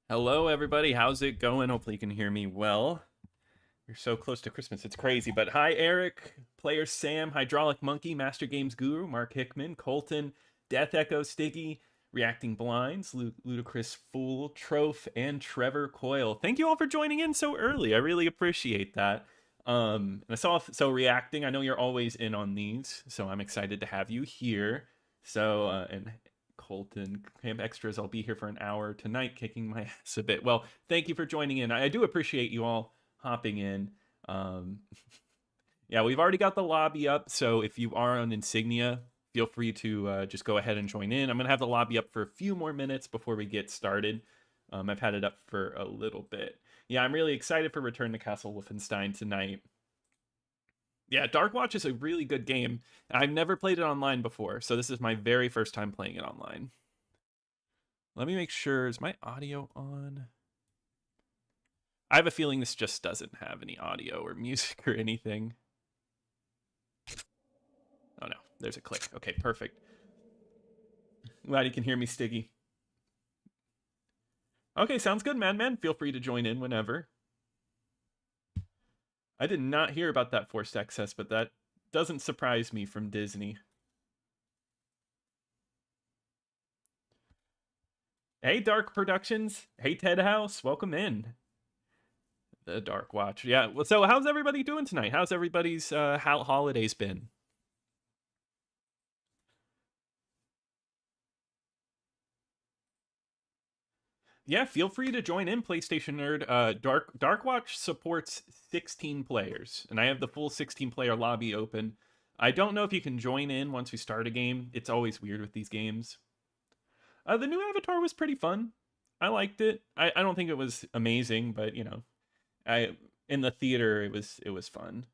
Hello, everybody. How's it going? Hopefully you can hear me well. We're so close to Christmas, it's crazy. But hi, Eric, Player Sam, Hydraulic Monkey, Master Games Guru, Mark Hickman, Colton, Death Echo, Stiggy, Reacting Blinds, Ludicrous Fool, Troph, and Trevor Coyle. Thank you all for joining in so early. I really appreciate that. And I saw Reacting. I know you're always in on these, so I'm excited to have you here. So and Colton, Camp Extras, I'll be here for an hour tonight, kicking my ass a bit. Well, thank you for joining in. I do appreciate you all hopping in. Yeah, we've already got the lobby up, so if you are on Insignia, feel free to just go ahead and join in. I'm going to have the lobby up for a few more minutes before we get started. I've had it up for a little bit. Yeah, I'm really excited for Return to Castle Wolfenstein tonight. Yeah, Darkwatch is a really good game. I've never played it online before, so this is my very first time playing it online. Let me make sure, is my audio on? I have a feeling this just doesn't have any audio or music or anything. Oh no, there's a click. Okay, perfect. Glad you can hear me, Stiggy. Okay, sounds good, Madman. Feel free to join in whenever. I did not hear about that forced access, but that doesn't surprise me from Disney. Hey, Dark Productions. Hey, Ted House. Welcome in. The Darkwatch. Yeah, so how's everybody doing tonight? How's everybody's holidays been? Yeah, feel free to join in, PlayStation Nerd. Darkwatch supports 16 players, and I have the full 16-player lobby open. I don't know if you can join in once we start a game. It's always weird with these games. The new Avatar was pretty fun. I liked it. I don't think it was amazing, but you know, in the theater it was fun.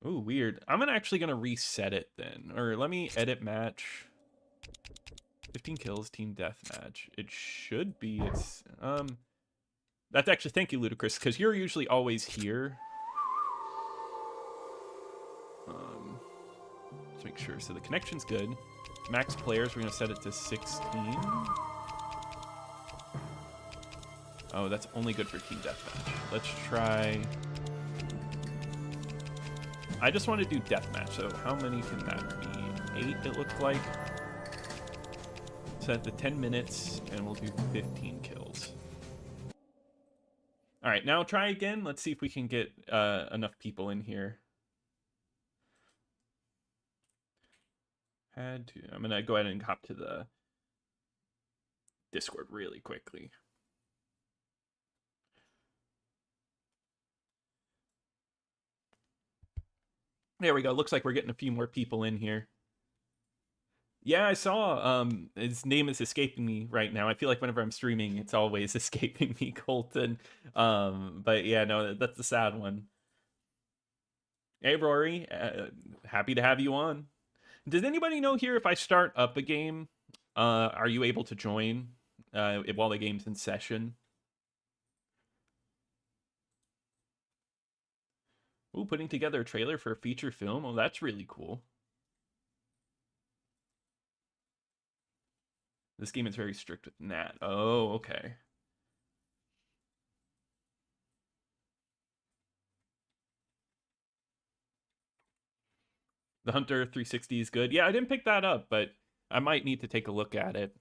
Ooh, weird. I'm actually gonna reset it then, or let me edit match. 15 kills, team deathmatch. It should be. It's That's actually, thank you, Ludacris, because you're usually always here. Let's make sure. So the connection's good. Max players, we're gonna set it to 16. Oh, that's only good for team deathmatch. Let's try. I just want to do deathmatch. So how many can that be? 8, it looked like. Set the 10 minutes, and we'll do 15 kills. All right, now try again. Let's see if we can get enough people in here. I'm gonna go ahead and hop to the Discord really quickly. There we go. Looks like we're getting a few more people in here. Yeah, I saw. His name is escaping me right now. I feel like whenever I'm streaming, it's always escaping me, Colton. But yeah, no, that's a sad one. Hey, Rory. Happy to have you on. Does anybody know here if I start up a game, are you able to join while the game's in session? Ooh, putting together a trailer for a feature film. Oh, that's really cool. This game is very strict with Nat. Oh, okay. The Hunter 360 is good. Yeah, I didn't pick that up, but I might need to take a look at it.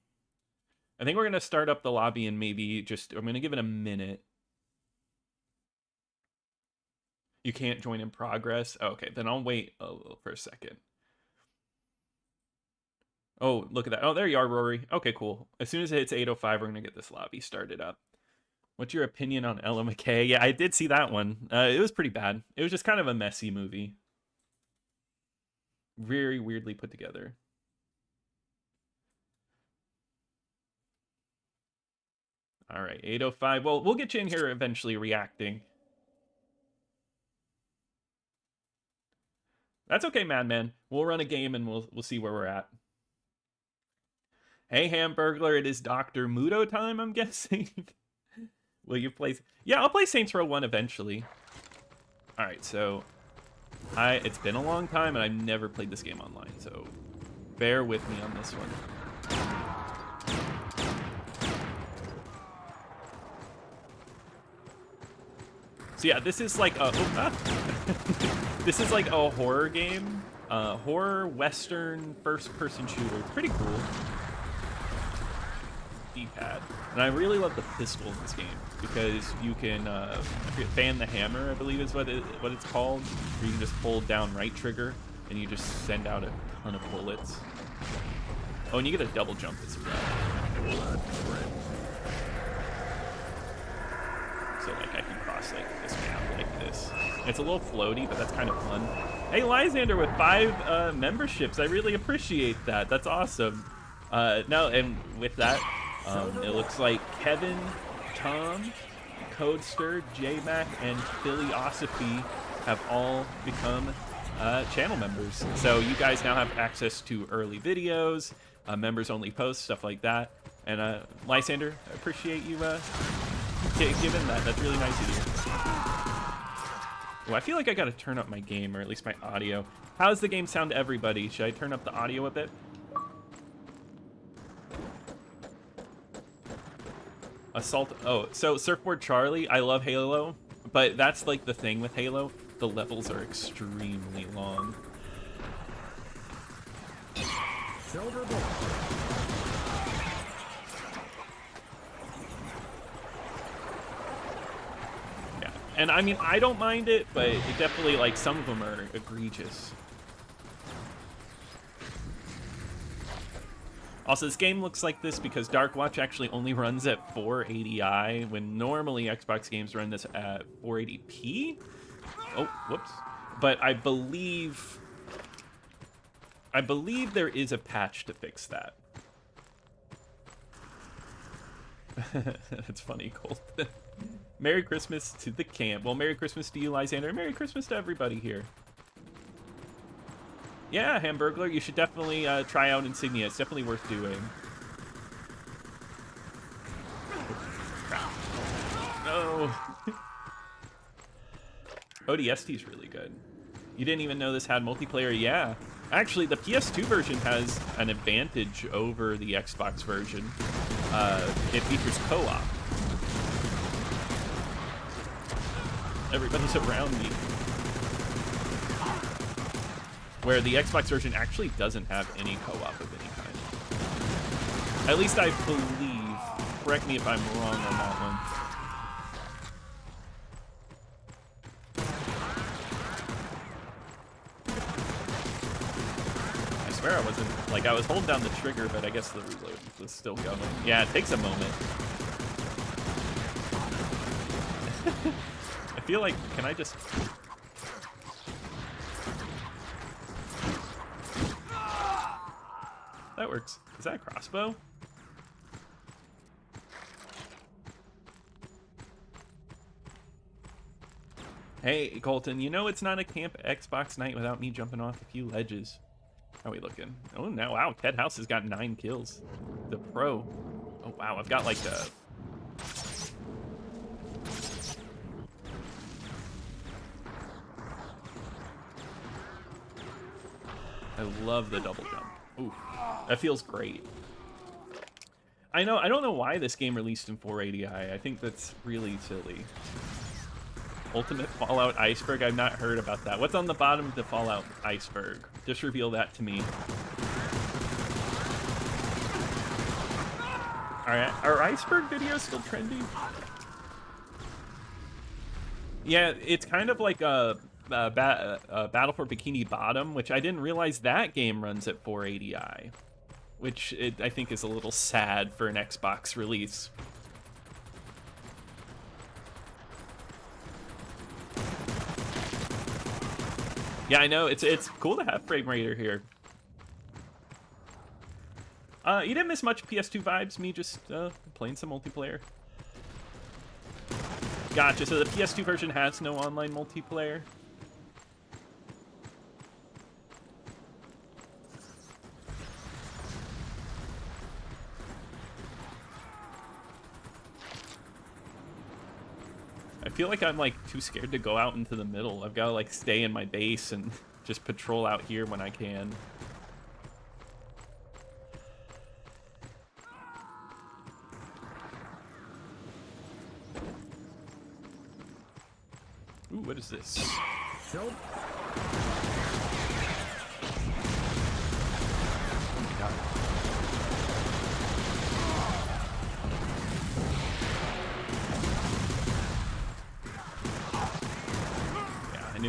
I think we're going to start up the lobby and maybe just, I'm going to give it a minute. You can't join in progress? Okay, then I'll wait for a second. Oh, look at that. Oh, there you are, Rory. Okay, cool. As soon as it hits 8:05, we're going to get this lobby started up. What's your opinion on Ella McKay? Yeah, I did see that one. It was pretty bad. It was just kind of a messy movie. Very weirdly put together. All right, 8:05. Well, we'll get you in here eventually reacting. That's okay, Madman. We'll run a game and we'll see where we're at. Hey, Hamburglar, it is Dr. Mudo time, I'm guessing. Will you play? Yeah, I'll play Saints Row 1 eventually. All right, so it's been a long time and I've never played this game online, so bear with me on this one. So yeah, this is like a this is like a horror game, horror western first-person shooter. It's pretty cool. D-pad, and I really love the pistol in this game because you can fan the hammer, I believe is what it's called, where you can just hold down right trigger and you just send out a ton of bullets. Oh, and you get a double jump as well. So like I can cross like this map like this. It's a little floaty, but that's kind of fun. Hey, Lysander with 5 memberships. I really appreciate that. That's awesome. No, and with that, it looks like Kevin, Tom, Codester, J-Mac, and Philiosophy have all become channel members. So you guys now have access to early videos, members-only posts, stuff like that. And Lysander, I appreciate you giving that. That's really nice of you. Oh, I feel like I gotta turn up my game, or at least my audio. How's the game sound to everybody? Should I turn up the audio a bit? Assault. Oh, so Surfboard Charlie, I love Halo, but that's like the thing with Halo. The levels are extremely long. Silver ball. Yeah, and I mean, I don't mind it, but it definitely, like, some of them are egregious. Also, this game looks like this because Darkwatch actually only runs at 480i, when normally Xbox games run this at 480p. Oh, whoops. But I believe there is a patch to fix that. That's funny, Colt. Merry Christmas to the camp. Well, Merry Christmas to you, Lysander. Merry Christmas to everybody here. Yeah, Hamburglar, you should definitely try out Insignia. It's definitely worth doing. Crap. No. ODST is really good. You didn't even know this had multiplayer? Yeah. Actually, the PS2 version has an advantage over the Xbox version. It features co-op. Everybody's around me. Where the Xbox version actually doesn't have any co-op of any kind. At least I believe. Correct me if I'm wrong on that one. I swear I wasn't, like, I was holding down the trigger, but I guess the reload was still going. Yeah, it takes a moment. I feel like, can I just... That works. Is that a crossbow? Hey, Colton, you know it's not a camp Xbox night without me jumping off a few ledges. How are we looking? Oh, no, wow, Ted House has got 9 kills. The pro. Oh, wow, I've got like the... I love the double jump. Ooh, that feels great. I don't know why this game released in 480i. I think that's really silly. Ultimate Fallout Iceberg? I've not heard about that. What's on the bottom of the Fallout Iceberg? Just reveal that to me. Alright, are Iceberg videos still trendy? Yeah, it's kind of like a Battle for Bikini Bottom, which I didn't realize that game runs at 480i, which I think is a little sad for an Xbox release. Yeah, I know, it's cool to have Frame Rater here. You didn't miss much PS2 vibes, me just playing some multiplayer. Gotcha, so the PS2 version has no online multiplayer? I feel like I'm like too scared to go out into the middle. I've got to like stay in my base and just patrol out here when I can. Ooh, what is this? Nope. Oh my god.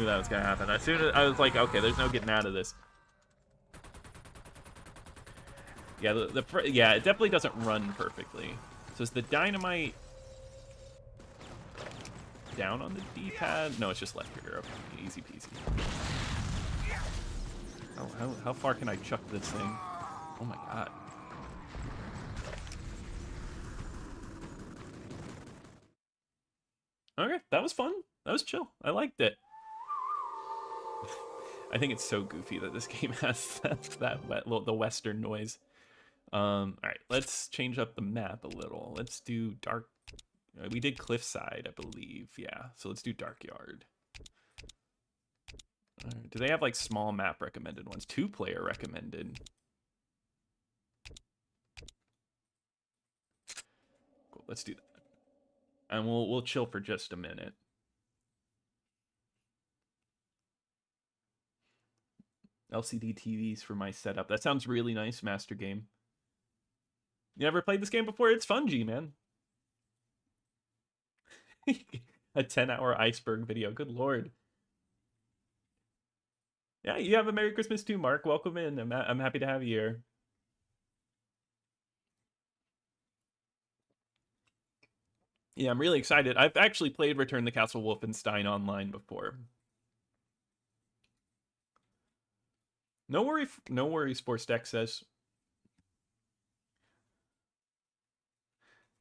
knew that was gonna happen. As soon as I was like, okay, there's no getting out of this. Yeah, yeah, it definitely doesn't run perfectly. So is the dynamite down on the D-pad? No, it's just left trigger. Okay, easy peasy. Oh, how far can I chuck this thing? Oh my god. Okay, that was fun. That was chill. I liked it. I think it's so goofy that this game has the Western noise. All right, let's change up the map a little. Let's do dark. We did Cliffside, I believe. Yeah, so let's do Dark Yard. Do they have like small map recommended ones? 2-player recommended. Cool, let's do that. And we'll chill for just a minute. LCD TVs for my setup. That sounds really nice, Master Game. You never played this game before? It's fun, G, man. A 10-hour iceberg video. Good lord. Yeah, you have a Merry Christmas too, Mark. Welcome in. I'm happy to have you here. Yeah, I'm really excited. I've actually played Return to Castle Wolfenstein online before. No worries, Sports Deck says.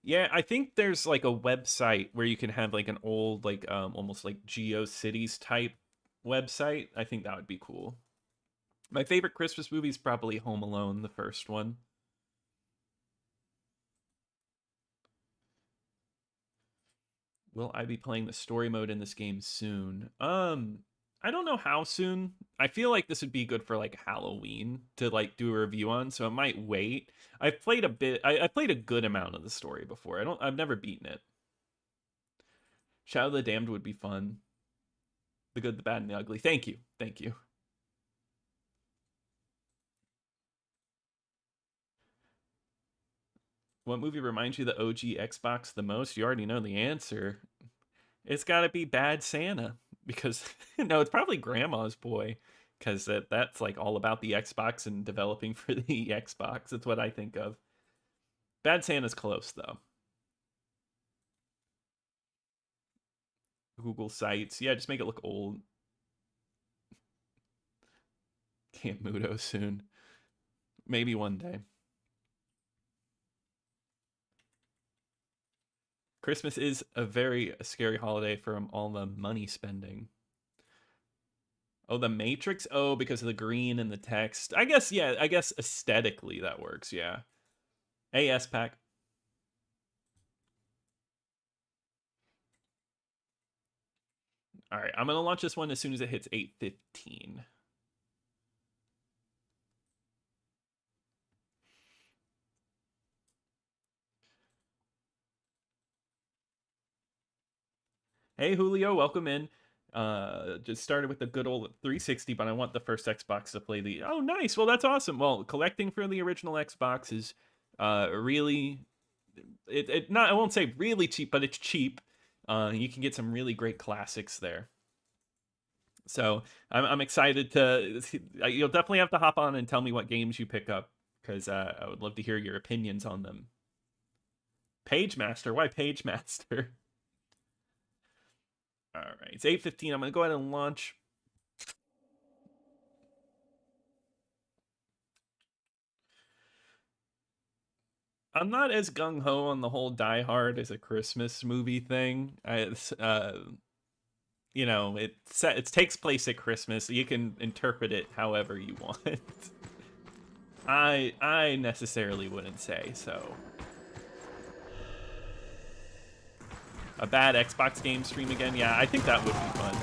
Yeah, I think there's like a website where you can have like an old, like almost like GeoCities type website. I think that would be cool. My favorite Christmas movie is probably Home Alone, the first one. Will I be playing the story mode in this game soon? I don't know how soon. I feel like this would be good for like Halloween to like do a review on, so I might wait. I've played a bit. I played a good amount of the story before. I've never beaten it. Shadow of the Damned would be fun. The Good, the Bad, and the Ugly. Thank you. Thank you. What movie reminds you of the OG Xbox the most? You already know the answer. It's got to be Bad Santa, because no, it's probably Grandma's Boy, because that's like all about the Xbox and developing for the Xbox. That's what I think of. Bad Santa's close though. Google Sites, yeah, just make it look old. Camp Mudo soon. Maybe one day. Christmas is a very scary holiday from all the money spending. Oh, the Matrix? Oh, because of the green and the text. I guess, yeah, I guess aesthetically that works, yeah. AS pack. All right, I'm going to launch this one as soon as it hits 8:15. Hey, Julio, welcome in. Just started with the good old 360, but I want the first Xbox to play the... Oh, nice. Well, that's awesome. Well, collecting for the original Xbox is really... I won't say really cheap, but it's cheap. You can get some really great classics there. So I'm excited to... You'll definitely have to hop on and tell me what games you pick up, because I would love to hear your opinions on them. Page Master? Why Page Master? All right, it's 8:15. I'm going to go ahead and launch. I'm not as gung-ho on the whole Die Hard as a Christmas movie thing. You know, it takes place at Christmas. You can interpret it however you want. I necessarily wouldn't say so. A bad Xbox game stream again? Yeah, I think that would be fun.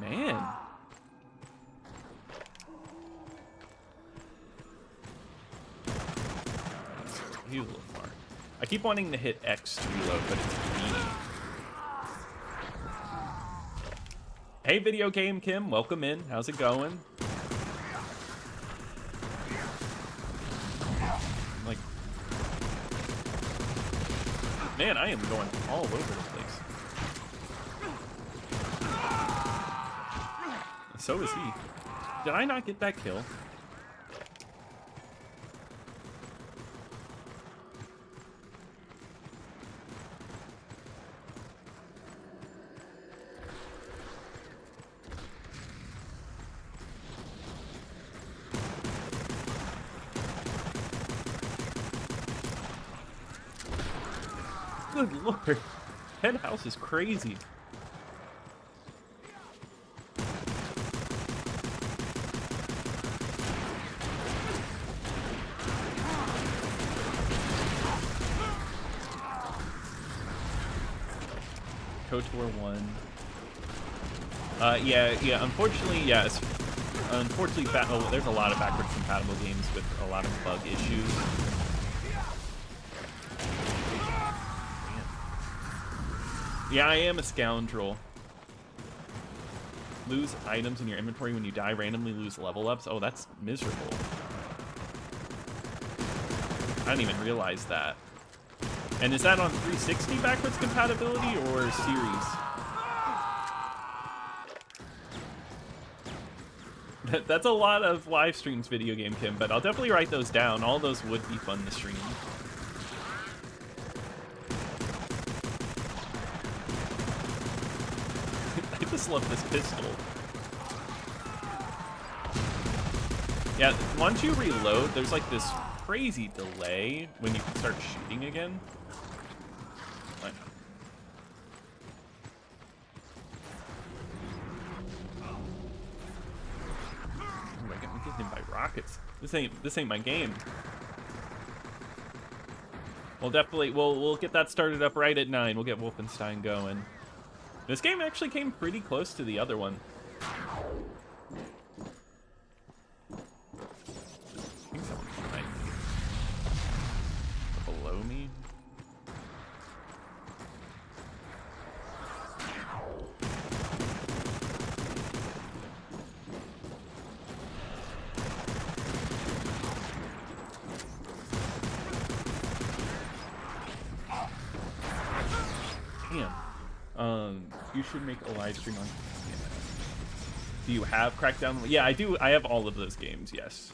Man. He's a little far. I keep wanting to hit X to reload, but it's mean. Hey, Video Game Kim, welcome in. How's it going? Like, man, I am going all over the place. So is he. Did I not get that kill? Good lord. Head house is crazy. KOTOR 1. Yeah, unfortunately, yes. Unfortunately, there's a lot of backwards compatible games with a lot of bug issues. Yeah, I am a scoundrel. Lose items in your inventory when you die, randomly lose level ups. Oh, that's miserable. I didn't even realize that. And is that on 360 backwards compatibility or series? That's a lot of live streams, Video Game Kim, but I'll definitely write those down. All those would be fun to stream. I just love this pistol. Yeah, once you reload, there's like this crazy delay when you can start shooting again. Like, oh my god, I'm getting hit by rockets. This ain't my game. Well, definitely, we'll get that started up right at 9. We'll get Wolfenstein going. This game actually came pretty close to the other one. I think someone's behind me. Below me? Damn. You should make a live stream on... Yeah. Do you have Crackdown? Yeah, I do. I have all of those games, yes.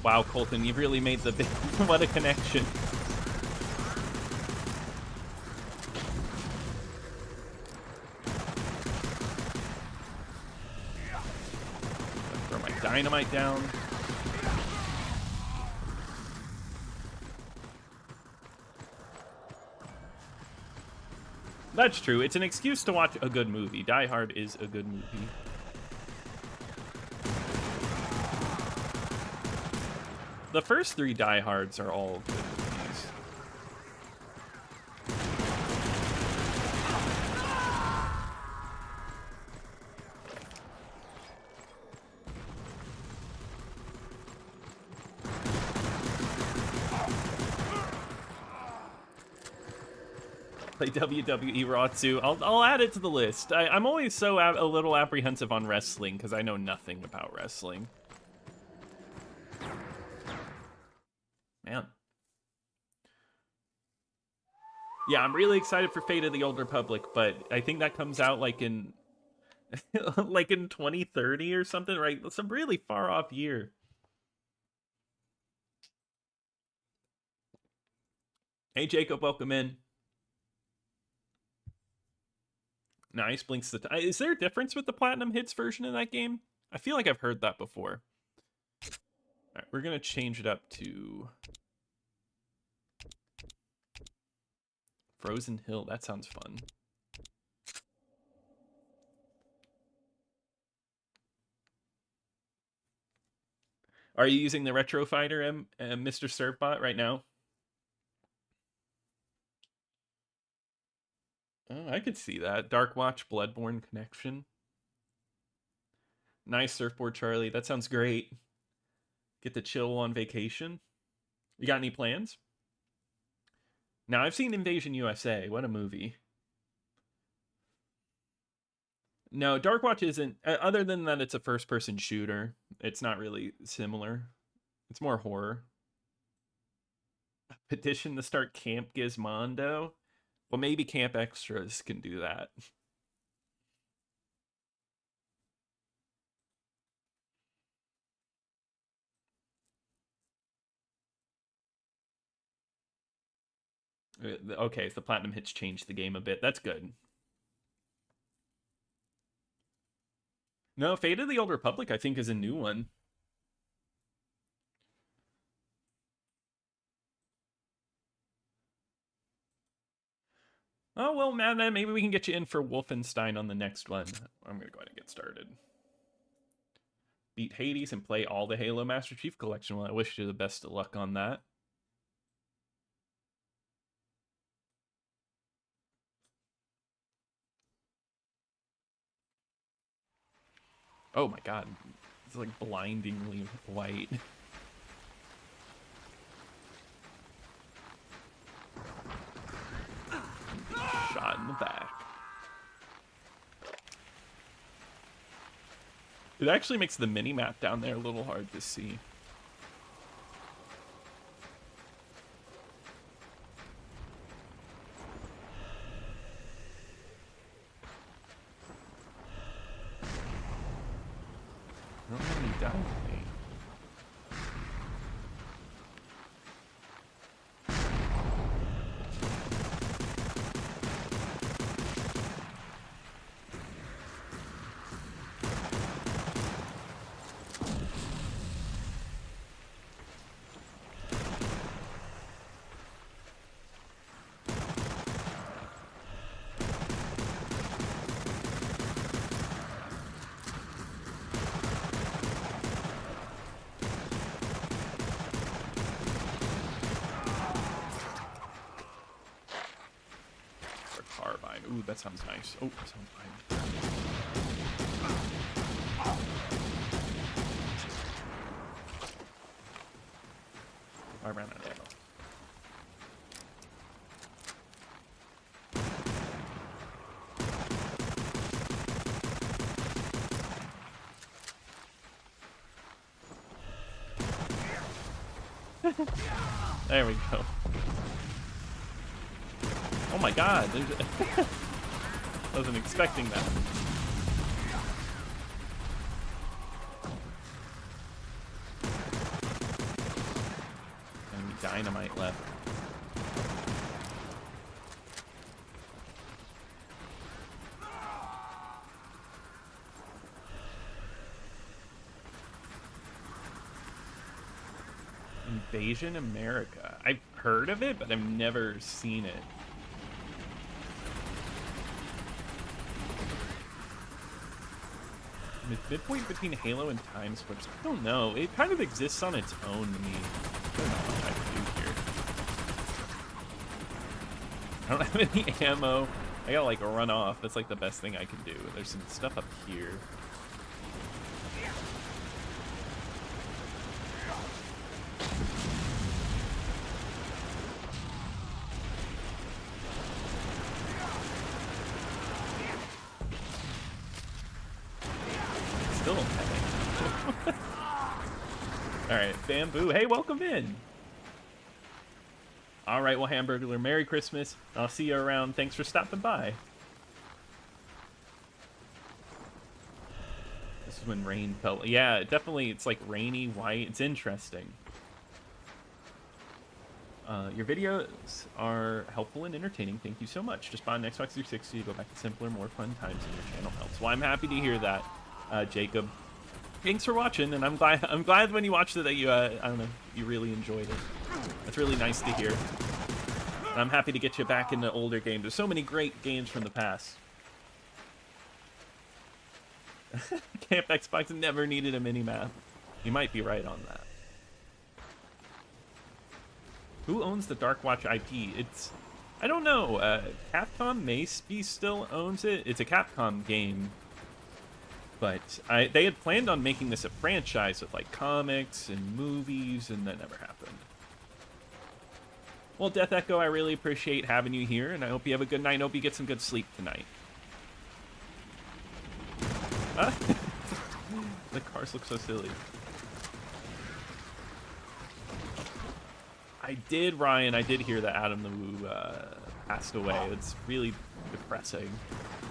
Wow, Colton, you've really made the big... What a connection. Throw my dynamite down. That's true. It's an excuse to watch a good movie. Die Hard is a good movie. The first 3 Die Hards are all good movies. Play WWE Raw 2. I'll add it to the list. I'm always so a little apprehensive on wrestling because I know nothing about wrestling. Man. Yeah, I'm really excited for Fate of the Old Republic, but I think that comes out like in like in 2030 or something, right? It's a really far off year. Hey Jacob, welcome in. Nice, blinks the time. Is there a difference with the Platinum Hits version of that game? I feel like I've heard that before. All right, we're gonna change it up to Frozen Hill. That sounds fun. Are you using the Retro Fighter, Mr. Servbot, right now? Oh, I could see that. Darkwatch, Bloodborne connection. Nice surfboard, Charlie. That sounds great. Get to chill on vacation. You got any plans? Now, I've seen Invasion USA. What a movie. No, Darkwatch isn't. Other than that, it's a first-person shooter. It's not really similar. It's more horror. Petition to start Camp Gizmondo. Well, maybe Camp Extras can do that. Okay, so the platinum hits changed the game a bit. That's good. No, Fate of the Old Republic, I think, is a new one. Oh, well, man, then maybe we can get you in for Wolfenstein on the next one. I'm going to go ahead and get started. Beat Hades and play all the Halo Master Chief Collection. Well, I wish you the best of luck on that. Oh my god. It's like blindingly white. Shot in the back. It actually makes the mini-map down there a little hard to see. I don't know how he died to me. Ooh, that sounds nice. Oh, that sounds fine. I ran out of ammo. There we go. Oh my god, wasn't expecting that. Enemy dynamite left. Invasion America. I've heard of it, but I've never seen it. Midpoint between Halo and Time Splitters. I don't know. It kind of exists on its own to me. I don't know what I can do here. I don't have any ammo. I gotta like run off. That's like the best thing I can do. There's some stuff up here. Still heavy. Alright, Bamboo. Hey, welcome in. Alright, well, Hamburglar, Merry Christmas. I'll see you around. Thanks for stopping by. This is when rain fell. Yeah, definitely, it's like rainy, white. It's interesting. Your videos are helpful and entertaining. Thank you so much. Just buy an Xbox 360 to go back to simpler, more fun times, and your channel helps. Well, I'm happy to hear that, Jacob. Thanks for watching, and I'm glad when you watched it that you I don't know, you really enjoyed it. That's really nice to hear. And I'm happy to get you back into older games. There's so many great games from the past. Camp Xbox never needed a mini-map. You might be right on that. Who owns the Darkwatch IP? I don't know. Capcom maybe still owns it. It's a Capcom game. But they had planned on making this a franchise with like comics and movies, and that never happened. Well, Death Echo, I really appreciate having you here, and I hope you have a good night. I hope you get some good sleep tonight. The cars look so silly. I did, Ryan. I did hear that Adam the Woo passed away. It's really depressing.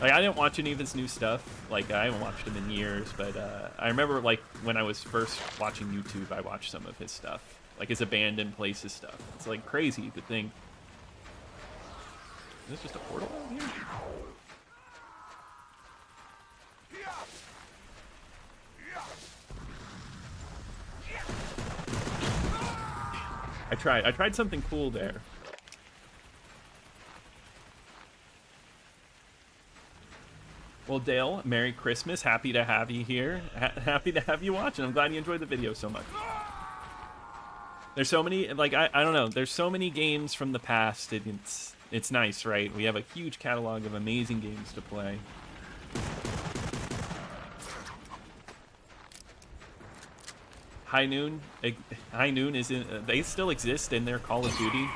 Like, I didn't watch any of his new stuff. Like, I haven't watched him in years, but I remember, like, when I was first watching YouTube, I watched some of his stuff. Like, his abandoned places stuff. It's, like, crazy, you could think. Is this just a portal out here? I tried something cool there. Well, Dale, Merry Christmas. Happy to have you here. Happy to have you watching. I'm glad you enjoyed the video so much. There's so many, like, I don't know. There's so many games from the past. It's nice, right? We have a huge catalog of amazing games to play. High Noon is in. They still exist in their Call of Duty.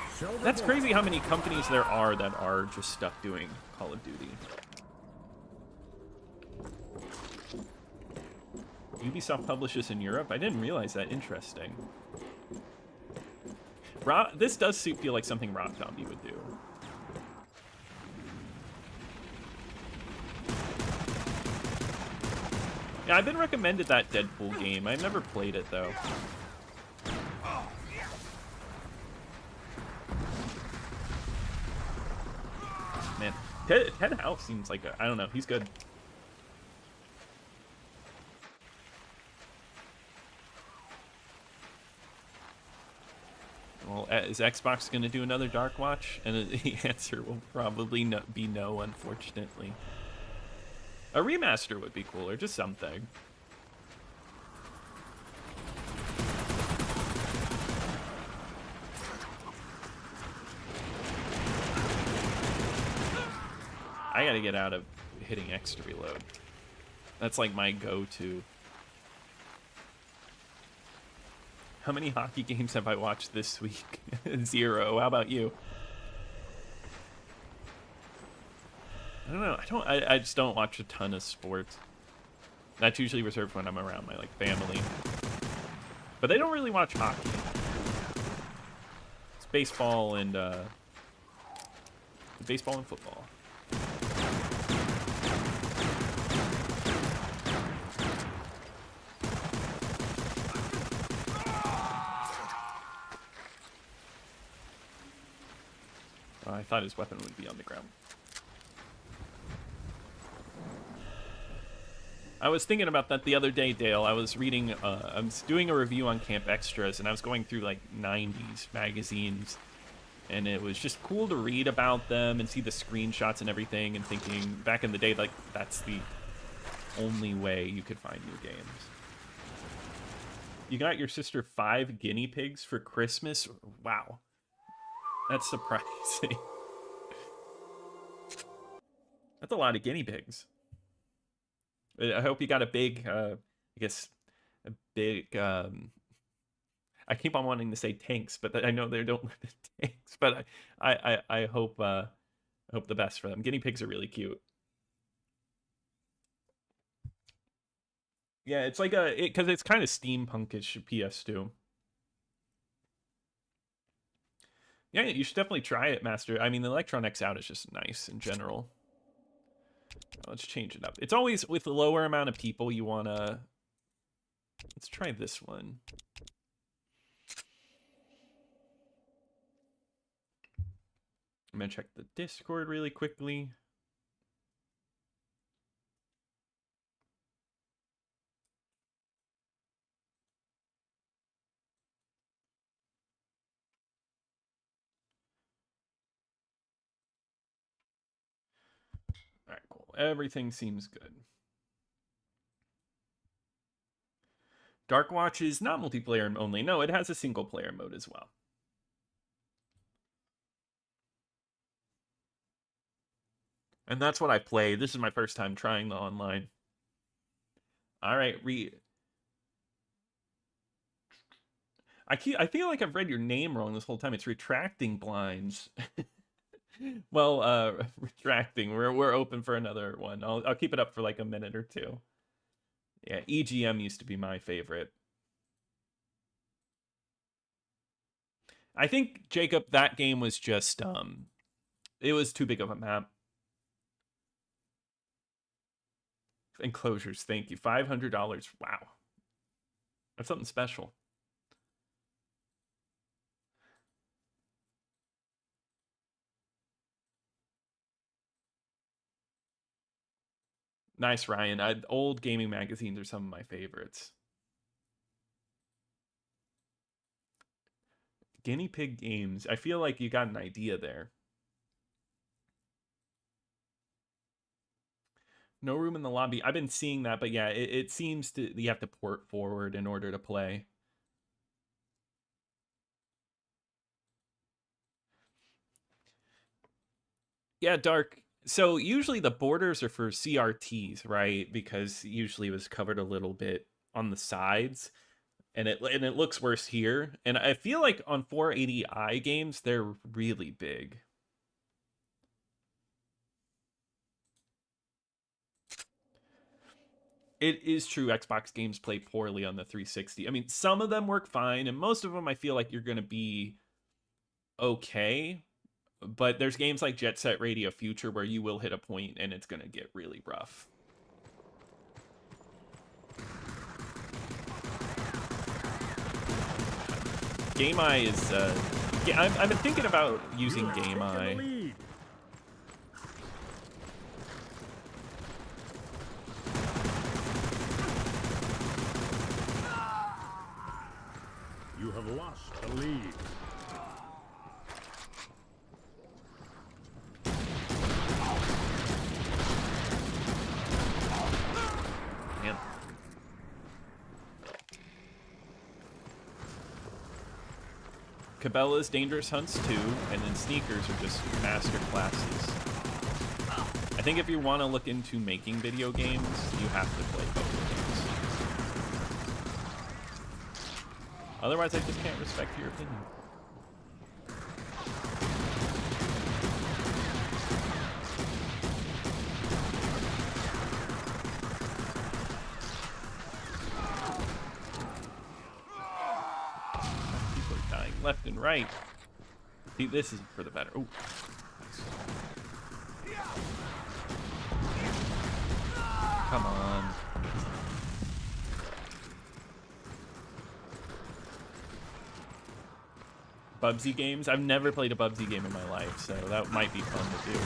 That's crazy how many companies there are that are just stuck doing Call of Duty. Ubisoft publishes in Europe. I didn't realize that. Interesting. This does feel like something Rob Zombie would do. Yeah, I've been recommended that Deadpool game. I've never played it, though. Man, Ted House seems like I don't know. He's good. Well, is Xbox going to do another Darkwatch? And the answer will probably be no, unfortunately. A remaster would be cool, or just something. I gotta get out of hitting X to reload. That's like my go-to. How many hockey games have I watched this week? 0. How about you? I don't know. I just don't watch a ton of sports. That's usually reserved when I'm around my family. But they don't really watch hockey. It's baseball and football. I thought his weapon would be on the ground. I was thinking about that the other day, Dale. I was reading, I was doing a review on Camp Extras, and I was going through, like, 90s magazines, and it was just cool to read about them and see the screenshots and everything, and thinking, back in the day, like, that's the only way you could find new games. You got your sister 5 guinea pigs for Christmas? Wow. That's surprising. That's a lot of guinea pigs. I hope you got a big, I guess, a big, I keep on wanting to say tanks, but I know they don't live in tanks, but I hope the best for them. Guinea pigs are really cute. Yeah, it's like because it's kind of steampunkish PS2. Yeah, you should definitely try it, Master. I mean, the Electron X Out is just nice in general. Let's change it up. It's always with a lower amount of people you want to... Let's try this one. I'm going to check the Discord really quickly. All right, cool. Everything seems good. Darkwatch is not multiplayer only. No, it has a single player mode as well. And that's what I play. This is my first time trying the online. All right, I feel like I've read your name wrong this whole time. It's Retracting Blinds. Well, retracting. We're open for another one. I'll keep it up for like a minute or two. Yeah, EGM used to be my favorite. I think, Jacob, that game was just it was too big of a map. Enclosures, thank you. $500. Wow. That's something special. Nice, Ryan. Old gaming magazines are some of my favorites. Guinea Pig Games. I feel like you got an idea there. No room in the lobby. I've been seeing that, but yeah, it seems to you have to port forward in order to play. Yeah, Dark. So usually the borders are for CRTs, right? Because usually it was covered a little bit on the sides, and it looks worse here. And I feel like on 480i games they're really big. It is true Xbox games play poorly on the 360. I mean, some of them work fine, and most of them I feel like you're going to be okay. But there's games like Jet Set Radio Future where you will hit a point and it's going to get really rough. Game Eye is I've been thinking about using Game Eye. You have lost the lead. Man. Cabela's Dangerous Hunts 2, and then Sneakers are just master classes. I think if you want to look into making video games, you have to play both games. Otherwise, I just can't respect your opinion. People are dying left and right. See, this is for the better. Oh, nice. Come on. Bubsy games? I've never played a Bubsy game in my life, so that might be fun to do.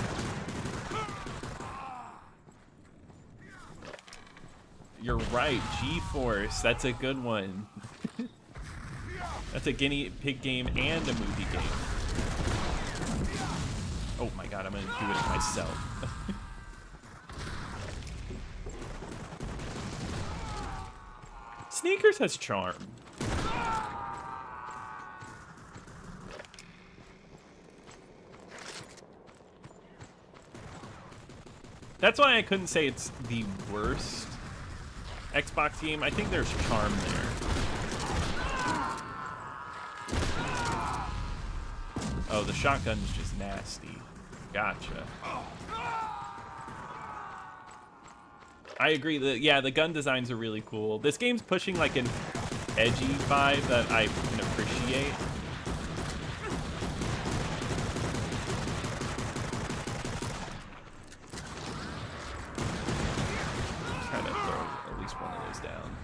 You're right, G-Force. That's a good one. That's a guinea pig game and a movie game. Oh my god, I'm gonna do it myself. Sneakers has charm. That's why I couldn't say it's the worst Xbox game. I think there's charm there. Oh, the shotgun's just nasty. Gotcha. I agree that, yeah, the gun designs are really cool. This game's pushing like an edgy vibe that I can appreciate. Try to throw at least one of those down.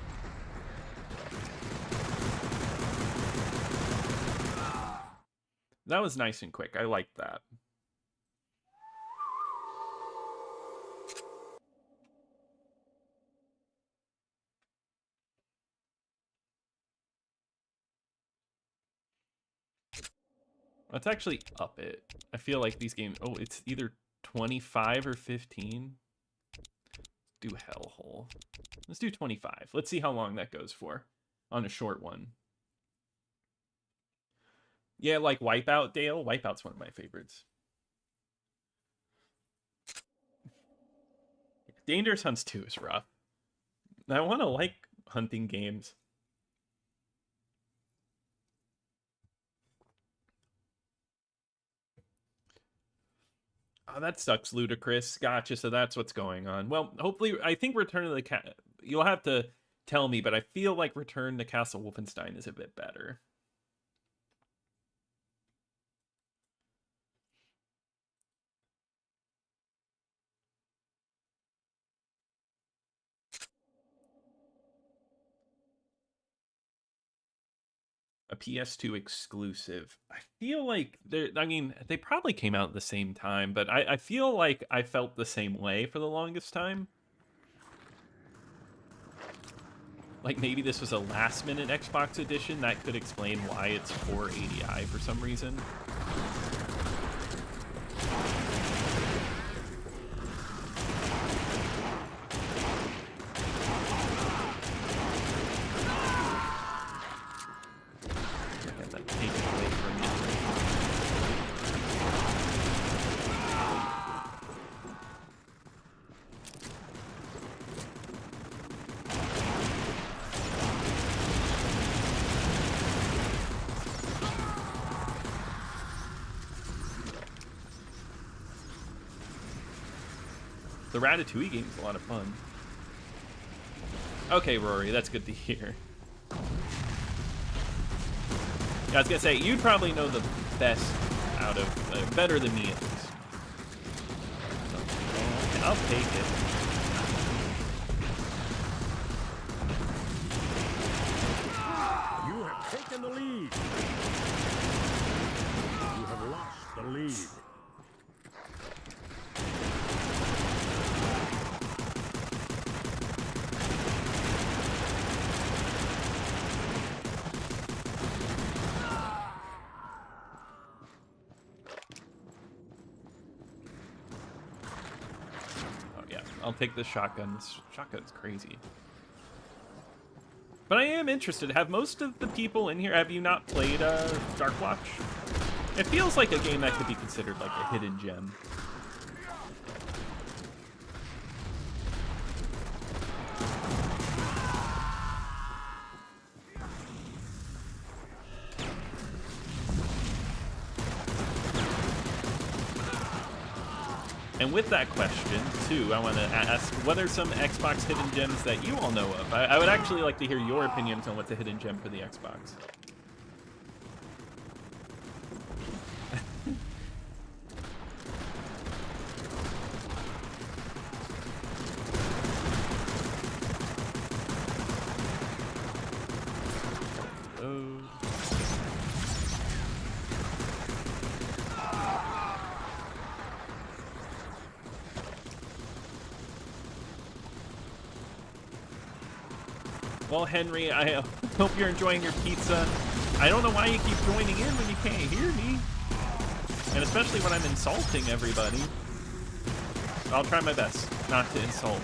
That was nice and quick. I liked that. Let's actually up it. I feel like these games... Oh, it's either 25 or 15. Do Hellhole. Let's do 25. Let's see how long that goes for on a short one. Yeah, like Wipeout, Dale. Wipeout's one of my favorites. Dangerous Hunts 2 is rough. I want to like hunting games. Oh, that sucks, Ludicrous. Gotcha, so that's what's going on. Well, hopefully, I think Return of the you'll have to tell me, but I feel like Return to Castle Wolfenstein is a bit better. A PS2 exclusive. I feel like they probably came out at the same time, but I feel like I felt the same way for the longest time. Like maybe this was a last minute Xbox edition. That could explain why it's 480i for some reason. The Ratatouille game is a lot of fun. Okay, Rory, that's good to hear. I was gonna say, you'd probably know the best out of, better than me at least. So, I'll take it. You have taken the lead. You have lost the lead. I'll take the shotgun. This shotgun's crazy. But I am interested. Have most of the people in here, have you not played Darkwatch? It feels like a game that could be considered like a hidden gem. And with that question, too, I want to ask, what are some Xbox hidden gems that you all know of? I would actually like to hear your opinions on what's a hidden gem for the Xbox. Well, Henry, I hope you're enjoying your pizza. I don't know why you keep joining in when you can't hear me. And especially when I'm insulting everybody. I'll try my best not to insult.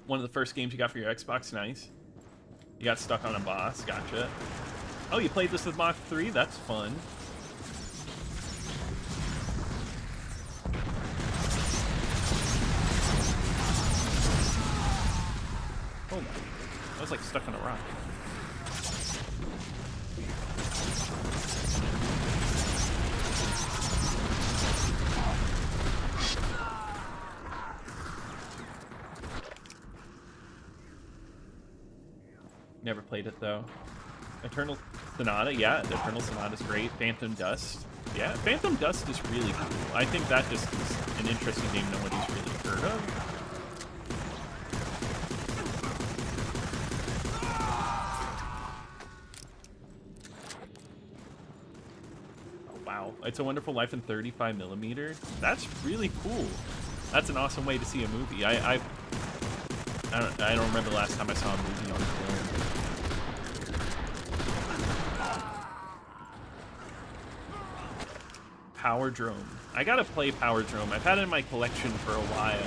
One of the first games you got for your Xbox, nice. You got stuck on a boss, gotcha. Oh, you played this with Mach 3? That's fun. Oh my. I was like stuck on a rock. Never played it though. Eternal Sonata, yeah, the Eternal Sonata is great. Phantom Dust, yeah, Phantom Dust is really cool. I think that just is an interesting game nobody's really heard of. Oh, wow, It's a Wonderful Life in 35mm. That's really cool. That's an awesome way to see a movie. I don't remember the last time I saw a movie on film. Power Drone. I gotta play Power Drone. I've had it in my collection for a while.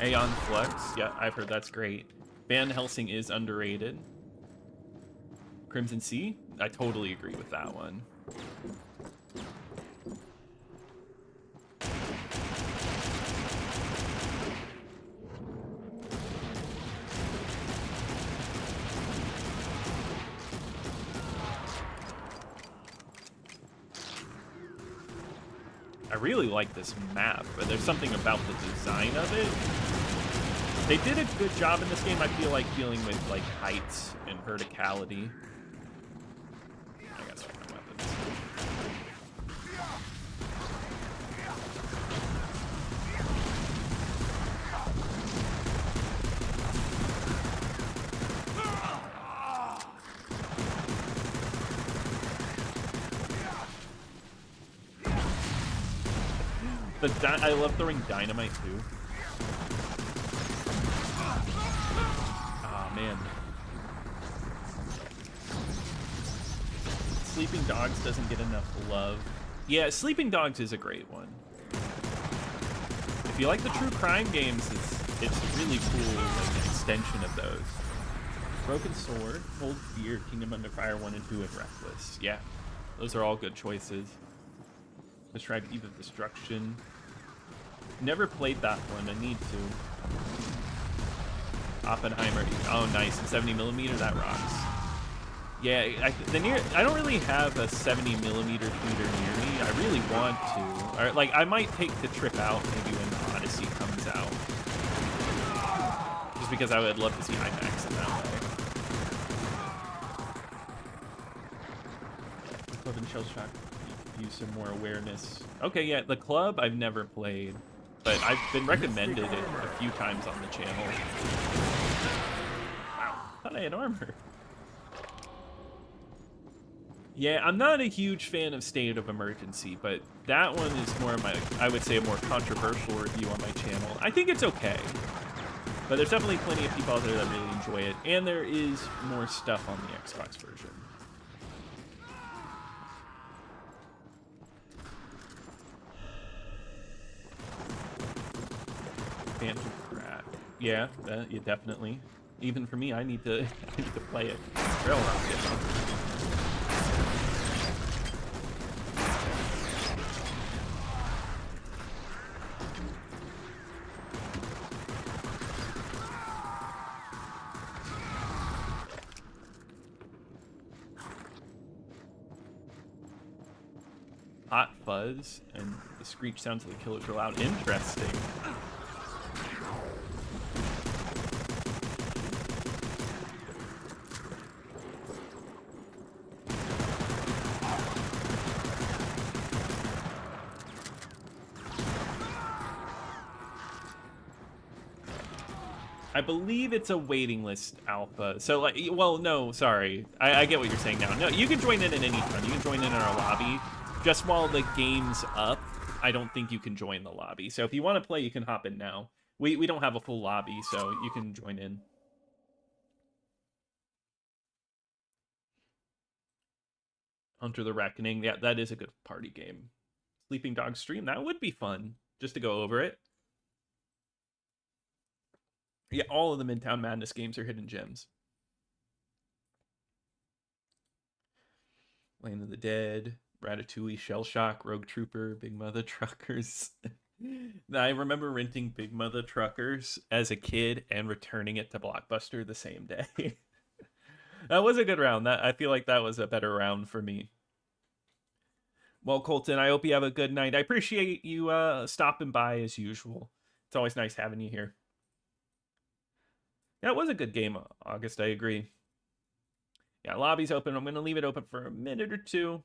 Aeon Flux. Yeah, I've heard that's great. Van Helsing is underrated. Crimson Sea? I totally agree with that one. I really like this map, but there's something about the design of it. They did a good job in this game, I feel like, dealing with like heights and verticality. I gotta switch my weapons. I love throwing dynamite too. Oh man. Sleeping Dogs doesn't get enough love. Yeah, Sleeping Dogs is a great one. If you like the true crime games, it's really cool, like an extension of those. Broken Sword, Cold Fear, Kingdom Under Fire 1 and 2, and Reckless. Yeah, those are all good choices. Prescribed Eve of Destruction. Never played that one. I need to. Oppenheimer. Oh, nice. And 70mm, that rocks. Yeah, I don't really have a 70mm theater near me. I really want to. Or, like, I might take the trip out maybe when the Odyssey comes out. Just because I would love to see IMAX in that way. Club and Shell Shock use some more awareness. Okay, yeah, the club I've never played, but I've been recommended it a few times on the channel. Wow, thought I had armor. Yeah, I'm not a huge fan of State of Emergency, but that one is more of my, I would say, a more controversial review on my channel. I think it's okay, but there's definitely plenty of people out there that really enjoy it, and there is more stuff on the Xbox version. Phantom Crack. Yeah, yeah, definitely. Even for me, I need to play it. Rail Rocket. Hot Fuzz, and the screech sounds of the killers are loud. Interesting. I believe it's a waiting list alpha. So, like, well, no, sorry. I get what you're saying now. No, you can join in at any time. You can join in our lobby. Just while the game's up, I don't think you can join the lobby. So if you want to play, you can hop in now. We don't have a full lobby, so you can join in. Hunter the Reckoning. Yeah, that is a good party game. Sleeping Dog Stream. That would be fun, just to go over it. Yeah, all of the Midtown Madness games are hidden gems. Land of the Dead, Ratatouille, Shell Shock, Rogue Trooper, Big Mother Truckers. I remember renting Big Mother Truckers as a kid and returning it to Blockbuster the same day. That was a good round. I feel like that was a better round for me. Well, Colton, I hope you have a good night. I appreciate you stopping by as usual. It's always nice having you here. Yeah, it was a good game, August. I agree. Yeah, lobby's open. I'm going to leave it open for a minute or two.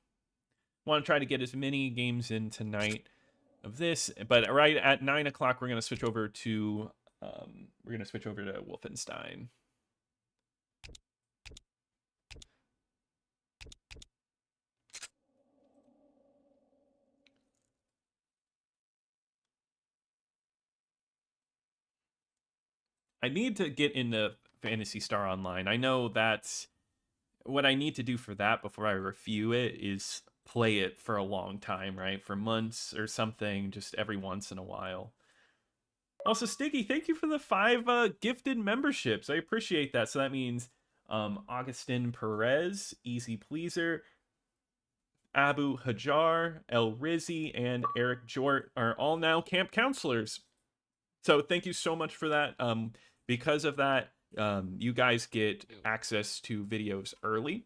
Want to try to get as many games in tonight of this, but right at 9 o'clock, we're going to switch over to Wolfenstein. I need to get into Phantasy Star Online. I know that's what I need to do for that before I review it is play it for a long time, right? For months or something, just every once in a while. Also, Sticky, thank you for the 5 gifted memberships. I appreciate that. So that means Augustin Perez, Easy Pleaser, Abu Hajar, El Rizzi, and Eric Jort are all now camp counselors. So thank you so much for that. Because of that, you guys get access to videos early.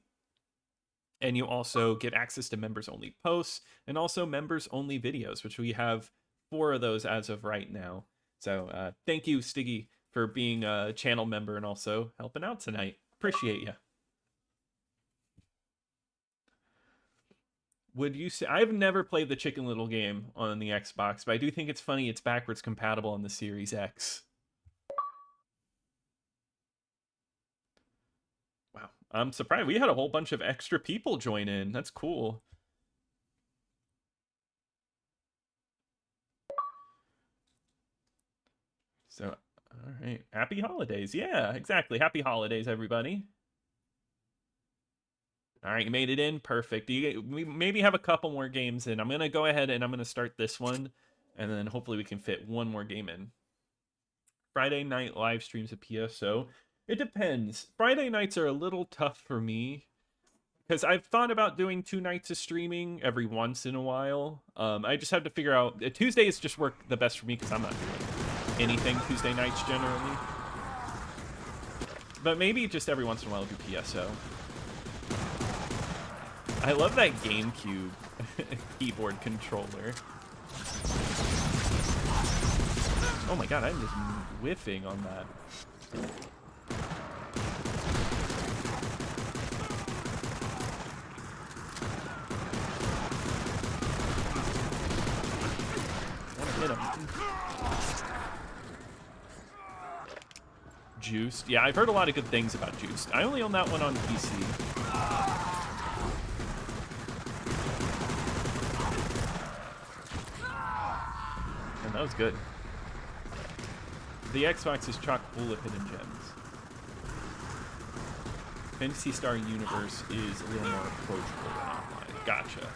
And you also get access to members-only posts and also members-only videos, which we have 4 of those as of right now. So thank you, Stiggy, for being a channel member and also helping out tonight. Appreciate you. Would you say... I've never played the Chicken Little game on the Xbox, but I do think it's funny it's backwards compatible on the Series X. Wow, I'm surprised. We had a whole bunch of extra people join in. That's cool. So, all right. Happy holidays. Yeah, exactly. Happy holidays, everybody. All right, you made it in. Perfect. We maybe have a couple more games in. I'm going to go ahead and I'm going to start this one, and then hopefully we can fit one more game in. Friday night live streams of PSO. It depends. Friday nights are a little tough for me because I've thought about doing 2 nights of streaming every once in a while. I just have to figure out... Tuesdays just work the best for me because I'm not doing anything Tuesday nights generally. But maybe just every once in a while I'll do PSO. I love that GameCube keyboard controller. Oh my god, I'm just whiffing on that. Hit him. Juiced. Yeah, I've heard a lot of good things about Juiced. I only own that one on PC. And that was good. The Xbox is chock full of hidden gems. Phantasy Star Universe is a little more approachable than online. Gotcha.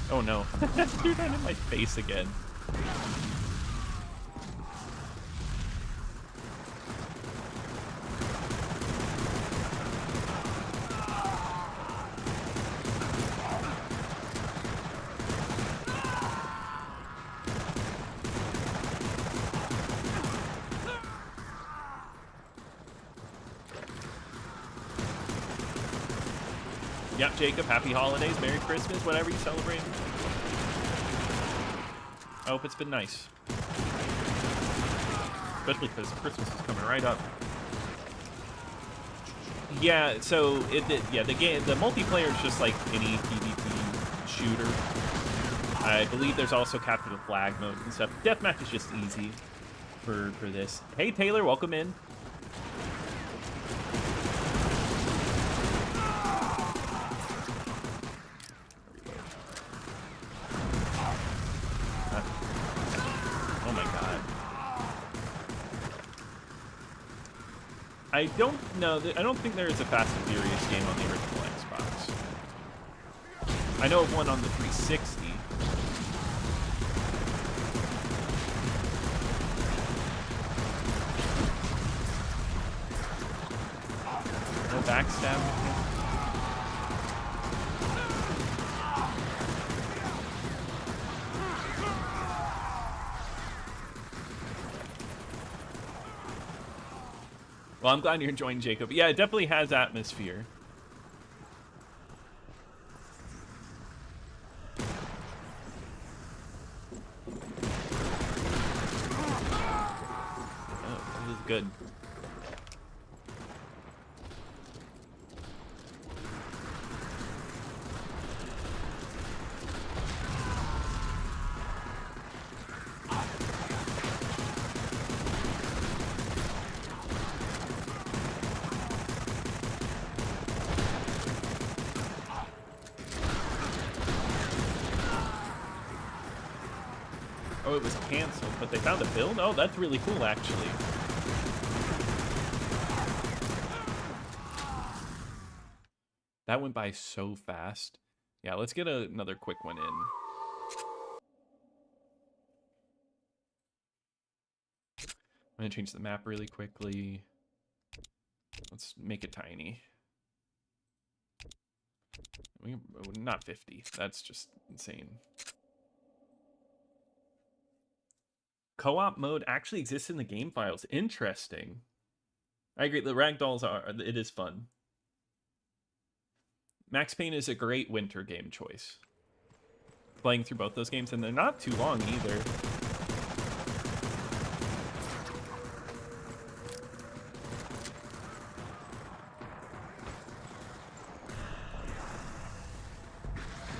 Oh no. Do that in my face again. Yep, Jacob, happy holidays, Merry Christmas, whatever you celebrate. I hope it's been nice. Especially because Christmas is coming right up. Yeah, so the multiplayer is just like any PvP shooter. I believe there's also capture the flag mode and stuff. Deathmatch is just easy for this. Hey Taylor, welcome in. I don't know. I don't think there is a Fast and Furious game on the original Xbox. I know of one on the 360. No backstab. Well, I'm glad you're enjoying, Jacob. Yeah, it definitely has atmosphere. Oh, this is good. Oh, it was canceled, but they found a build? Oh, that's really cool, actually. That went by so fast. Yeah, let's get another quick one in. I'm gonna change the map really quickly. Let's make it tiny. Not 50. That's just insane. Co-op mode actually exists in the game files. Interesting. I agree. The ragdolls it is fun. Max Payne is a great winter game choice. Playing through both those games, and they're not too long either.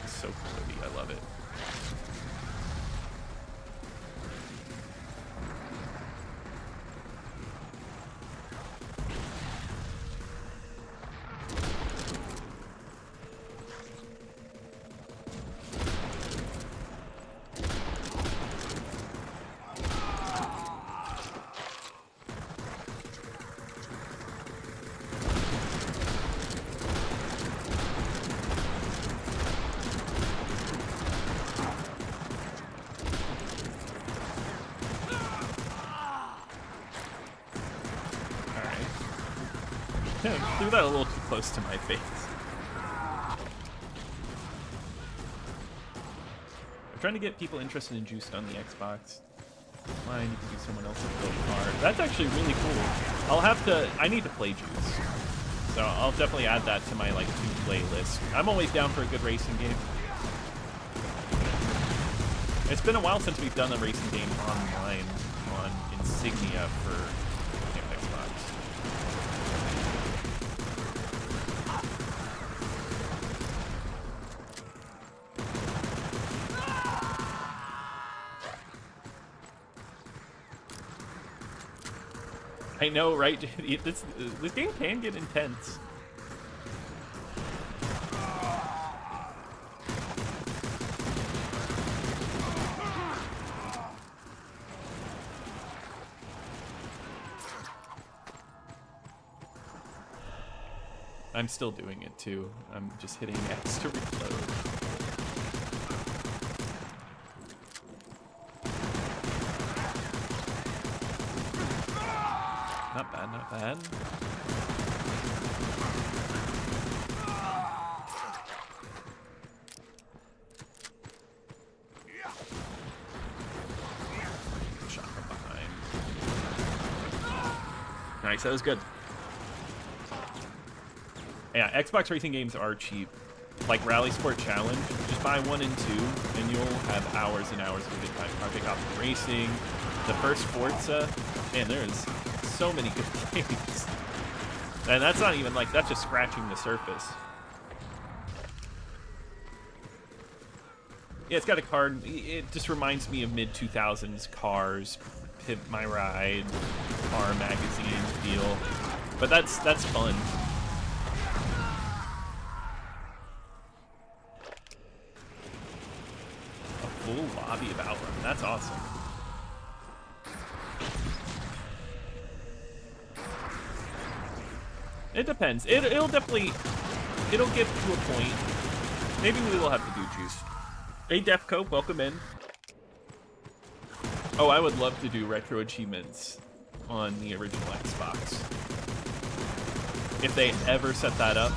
It's so pretty. I love it. Threw that a little too close to my face. I'm trying to get people interested in Juiced on the Xbox. Mine, you can do someone else's build card. That's actually really cool. I need to play Juice. So I'll definitely add that to my like to-play list. I'm always down for a good racing game. It's been a while since we've done a racing game online on Insignia for Xbox. I know, right? This game can get intense. I'm still doing it too. I'm just hitting X to reload. Not bad, not bad. Shot from behind. Nice, that was good. Yeah, Xbox racing games are cheap. Like Rally Sport Challenge, just buy 1 and 2, and you'll have hours and hours of a good time. Project Optim Racing, the first Forza, man, there's so many good games. And that's not even like, that's just scratching the surface. Yeah, it's got a card. It just reminds me of mid-2000s Cars, Pimp My Ride, Car Magazine feel. But that's fun. A full lobby of Outrun. That's awesome. It depends. It'll get to a point. Maybe we will have to do Juice. Hey, Defco, welcome in. Oh, I would love to do retro achievements on the original Xbox. If they ever set that up.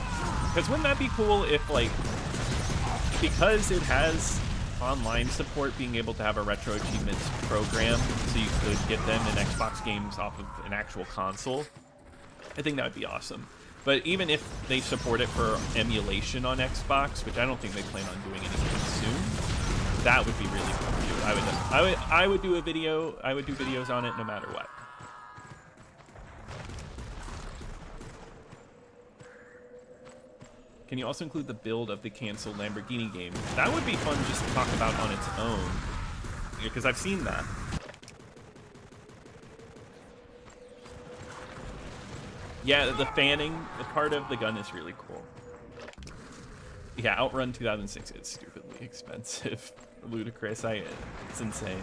Because wouldn't that be cool if, like, because it has online support, being able to have a retro achievements program so you could get them in Xbox games off of an actual console. I think that would be awesome. But even if they support it for emulation on Xbox, which I don't think they plan on doing anytime soon, that would be really fun too. I would do a video. I would do videos on it no matter what. Can you also include the build of the canceled Lamborghini game? That would be fun just to talk about on its own, because I've seen that. Yeah, the fanning, the part of the gun is really cool. Yeah, Outrun 2006 is stupidly expensive. Ludicrous. It's insane.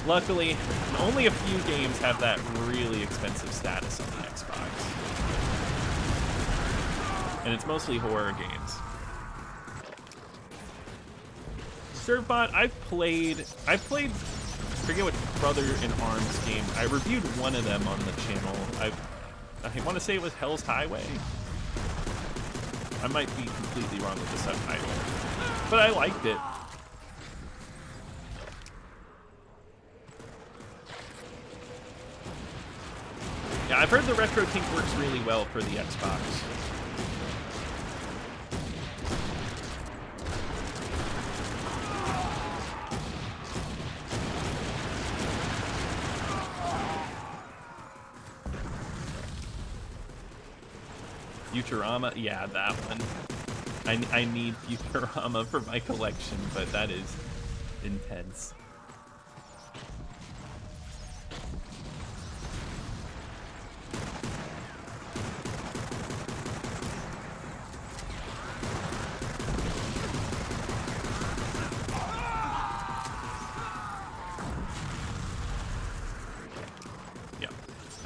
Luckily, only a few games have that really expensive status on the Xbox. And it's mostly horror games. Servbot, I played, I forget what Brother in Arms game. I reviewed one of them on the channel. I want to say it was Hell's Highway. I might be completely wrong with the subtitle, but I liked it. Yeah, I've heard the Retro Tink works really well for the Xbox. Futurama, yeah, that one. I need Futurama for my collection, but that is intense.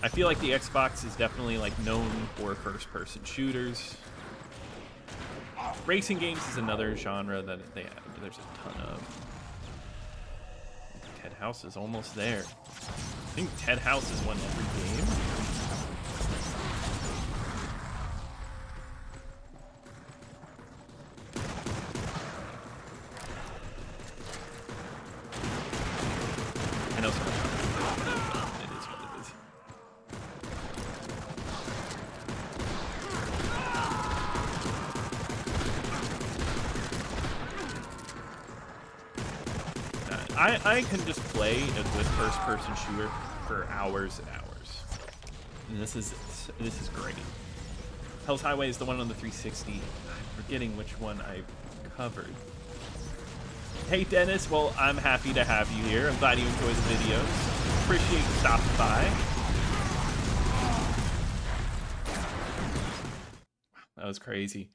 I feel like the Xbox is definitely like known for first-person shooters. Racing games is another genre that there's a ton of. Ted House is almost there. I think Ted House has won every game. I know someone. It is what it is. I can just play a good first-person shooter for hours and hours, and this is great. Hell's Highway is the one on the 360. I'm forgetting which one I've covered. Hey Dennis, well, I'm happy to have you here. I'm glad you enjoy the videos. Appreciate you stopping by. That was crazy.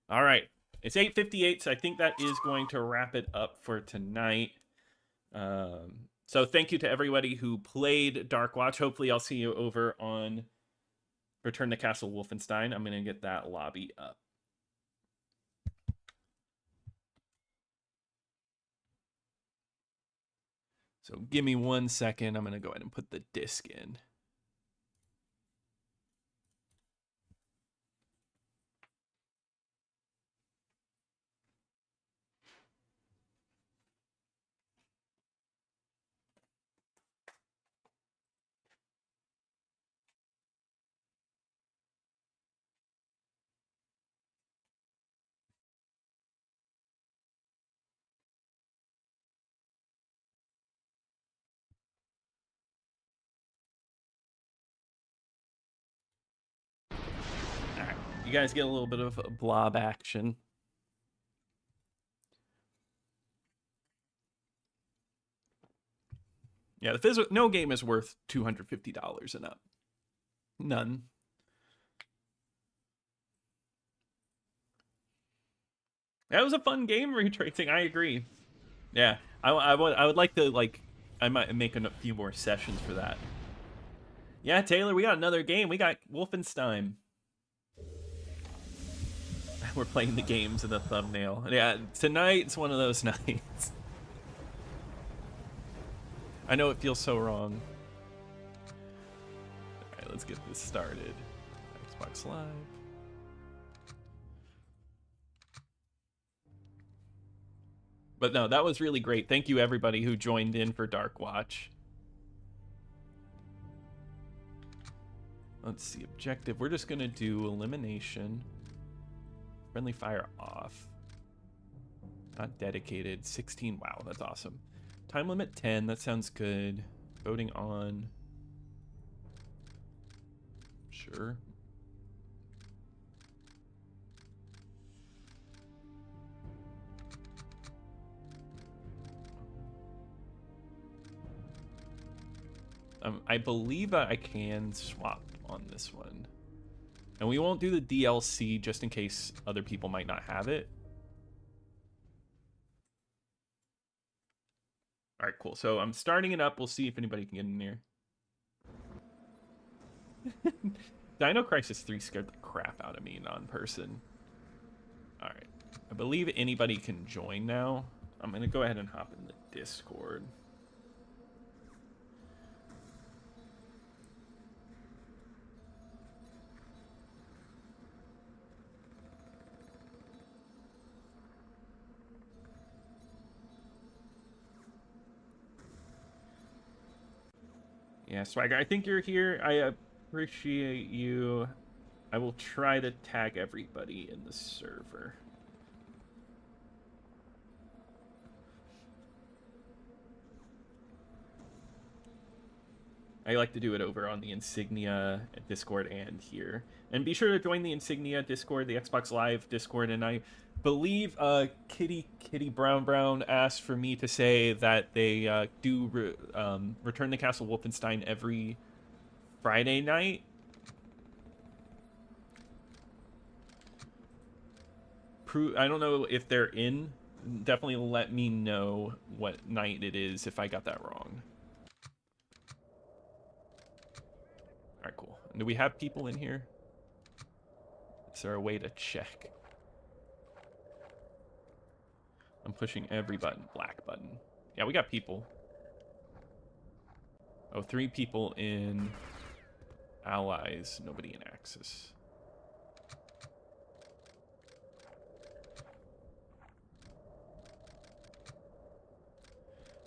All right, it's 8:58, so I think that is going to wrap it up for tonight. So thank you to everybody who played Darkwatch. Hopefully I'll see you over on Return to Castle Wolfenstein. I'm going to get that lobby up. So give me 1 second. I'm going to go ahead and put the disc in. You guys get a little bit of blob action. Yeah, no game is worth $250 and up. None. That was a fun game, Ray Tracing. I agree. Yeah, I would like to, like, I might make a few more sessions for that. Yeah, Taylor, we got another game. We got Wolfenstein. We're playing the games in the thumbnail. Yeah, tonight's one of those nights. I know it feels so wrong. All right, let's get this started. Xbox Live. But no, that was really great. Thank you, everybody who joined in for Darkwatch. Let's see, objective. We're just going to do elimination. Friendly fire off. Not dedicated. 16. Wow, that's awesome. Time limit 10. That sounds good. Voting on. Sure. I believe I can swap on this one. And we won't do the DLC just in case other people might not have it. All right, cool. So I'm starting it up. We'll see if anybody can get in here. Dino Crisis 3 scared the crap out of me non-person. All right. I believe anybody can join now. I'm going to go ahead and hop in the Discord. Yeah, Swagger, I think you're here. I appreciate you. I will try to tag everybody in the server. I like to do it over on the Insignia Discord and here. And be sure to join the Insignia Discord, the Xbox Live Discord. And I believe Kitty Brown asked for me to say that they do Return to Castle Wolfenstein every Friday night. I don't know if they're in. Definitely let me know what night it is if I got that wrong. All right, cool. Do we have people in here? Is there a way to check? I'm pushing every button. Black button. Yeah, we got people. Oh, 3 people in allies. Nobody in Axis.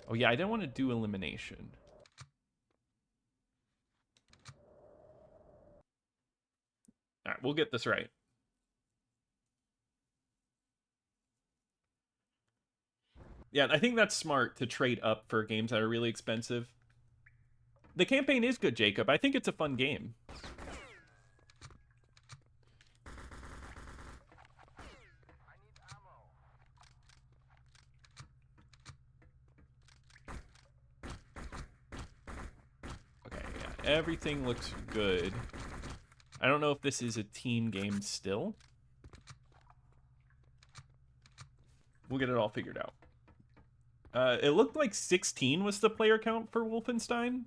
Oh, yeah, I didn't want to do elimination. All right, we'll get this right. Yeah, I think that's smart to trade up for games that are really expensive. The campaign is good, Jacob. I think it's a fun game. Okay, yeah, everything looks good. I don't know if this is a team game still. We'll get it all figured out. It looked like 16 was the player count for Wolfenstein.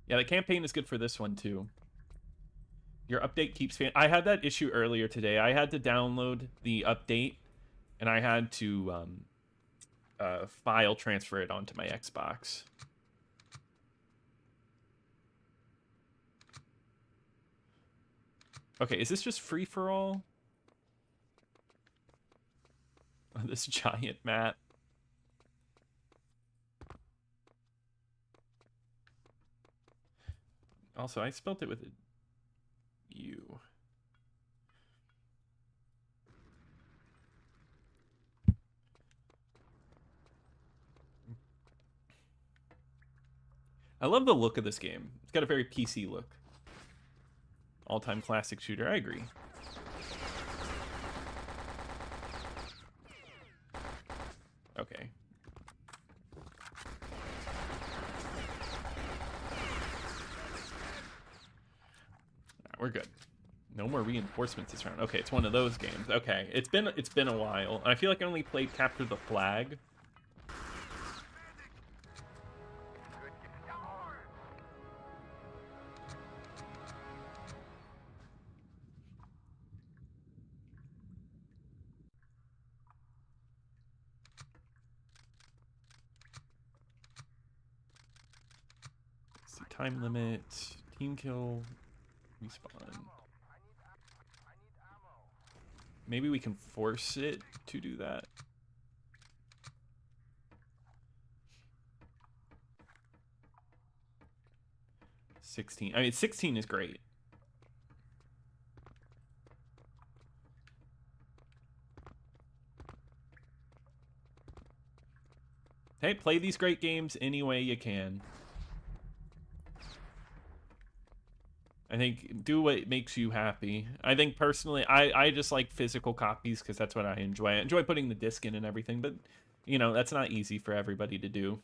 Yeah, the campaign is good for this one too. Your update keeps I had that issue earlier today. I had to download the update and I had to file transfer it onto my Xbox. Okay, is this just free for all? This giant map. Also, I spelled it with a U. I love the look of this game. It's got a very PC look. All-time classic shooter, I agree. Okay. Right, we're good. No more reinforcements this round. Okay, it's one of those games. Okay, it's been a while. I feel like I only played Capture the Flag. Let's see, time limit, team kill, respawn. Maybe we can force it to do that. I mean, 16 is great. Hey, play these great games any way you can. I think do what makes you happy. I think personally, I just like physical copies because that's what I enjoy. I enjoy putting the disc in and everything, but You know, that's not easy for everybody to do.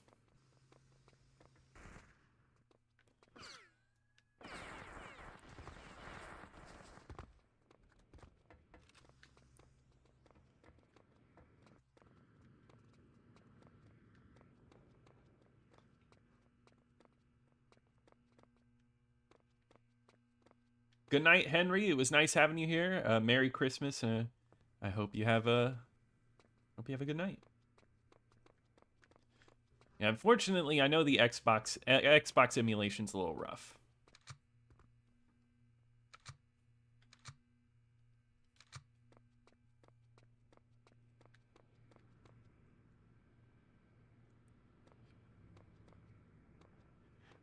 Good night, Henry. It was nice having you here. Merry Christmas. I hope you have a good night. Yeah, unfortunately, I know the Xbox emulation's a little rough.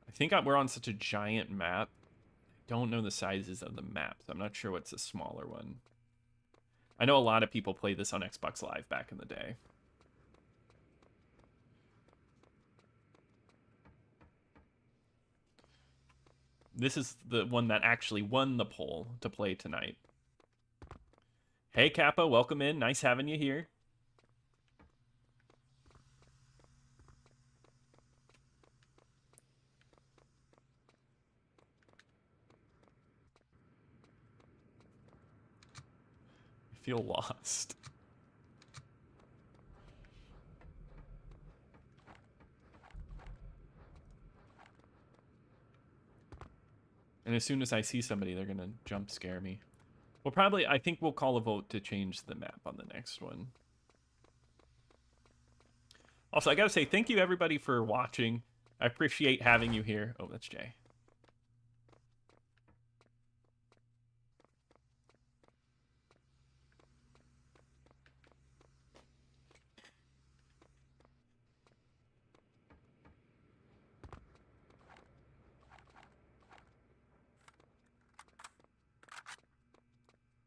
I think we're on such a giant map. I don't know the sizes of the maps. I'm not sure what's a smaller one. I know a lot of people play this on Xbox Live back in the day. This is the one that actually won the poll to play tonight. Hey, Kappa, welcome in. Nice having you here. I feel lost. And as soon as I see somebody, they're going to jump scare me. Well, probably, I think we'll call a vote to change the map on the next one. Also, I gotta say, thank you everybody for watching. I appreciate having you here. Oh, that's Jay.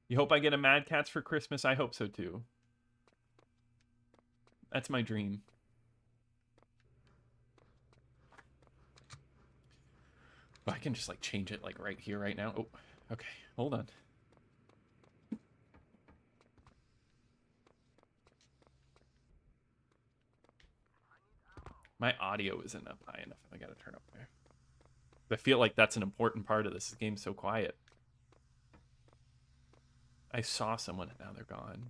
You hope I get a Mad Catz for Christmas? I hope so too. That's my dream. Oh, I can just like change it like right here, right now. Oh, okay. Hold on. My audio isn't up high enough. I gotta turn up there. I feel like that's an important part of this. This game's so quiet. I saw someone and now they're gone.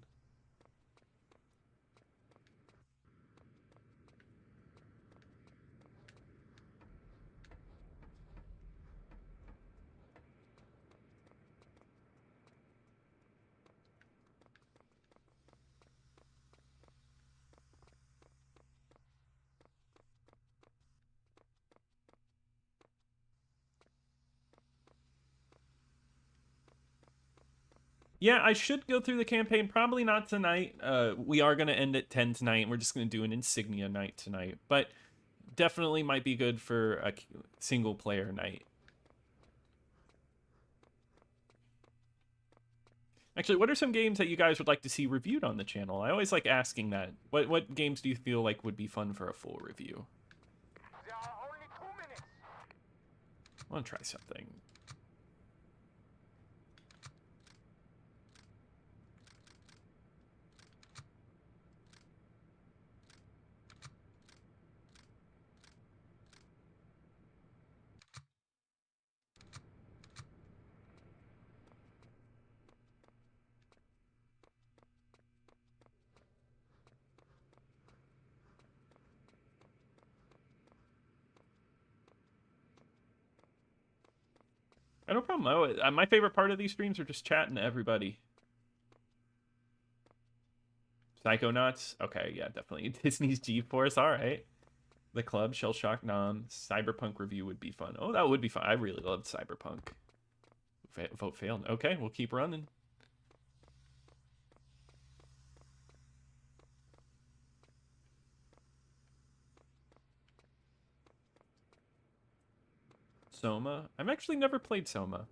Yeah, I should go through the campaign. Probably not tonight. We are going to end at 10 tonight. We're just going to do an Insignia night tonight. But definitely might be good for a single player night. Actually, what are some games that you guys would like to see reviewed on the channel? I always like asking that. What games do you feel like would be fun for a full review? There are only 2 minutes. I want to try something. No problem. My favorite part of these streams are just chatting to everybody. Psychonauts? Okay, yeah, definitely. Disney's G-Force, all right. The Club, Shell Shock Nom, Cyberpunk review would be fun. Oh, that would be fun. I really loved Cyberpunk. Vote failed. Okay, we'll keep running. Soma? I've actually never played Soma.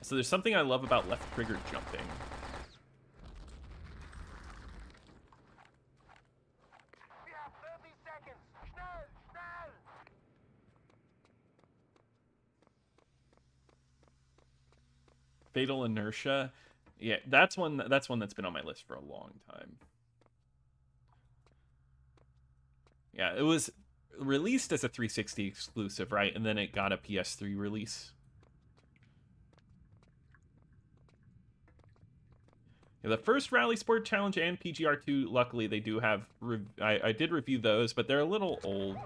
So there's something I love about left trigger jumping. Fatal Inertia. Yeah, that's one that's been on my list for a long time. Yeah, it was released as a 360 exclusive, right? And then it got a PS3 release. Yeah, the first Rally Sport Challenge and PGR2, luckily they do have I did review those, but they're a little old.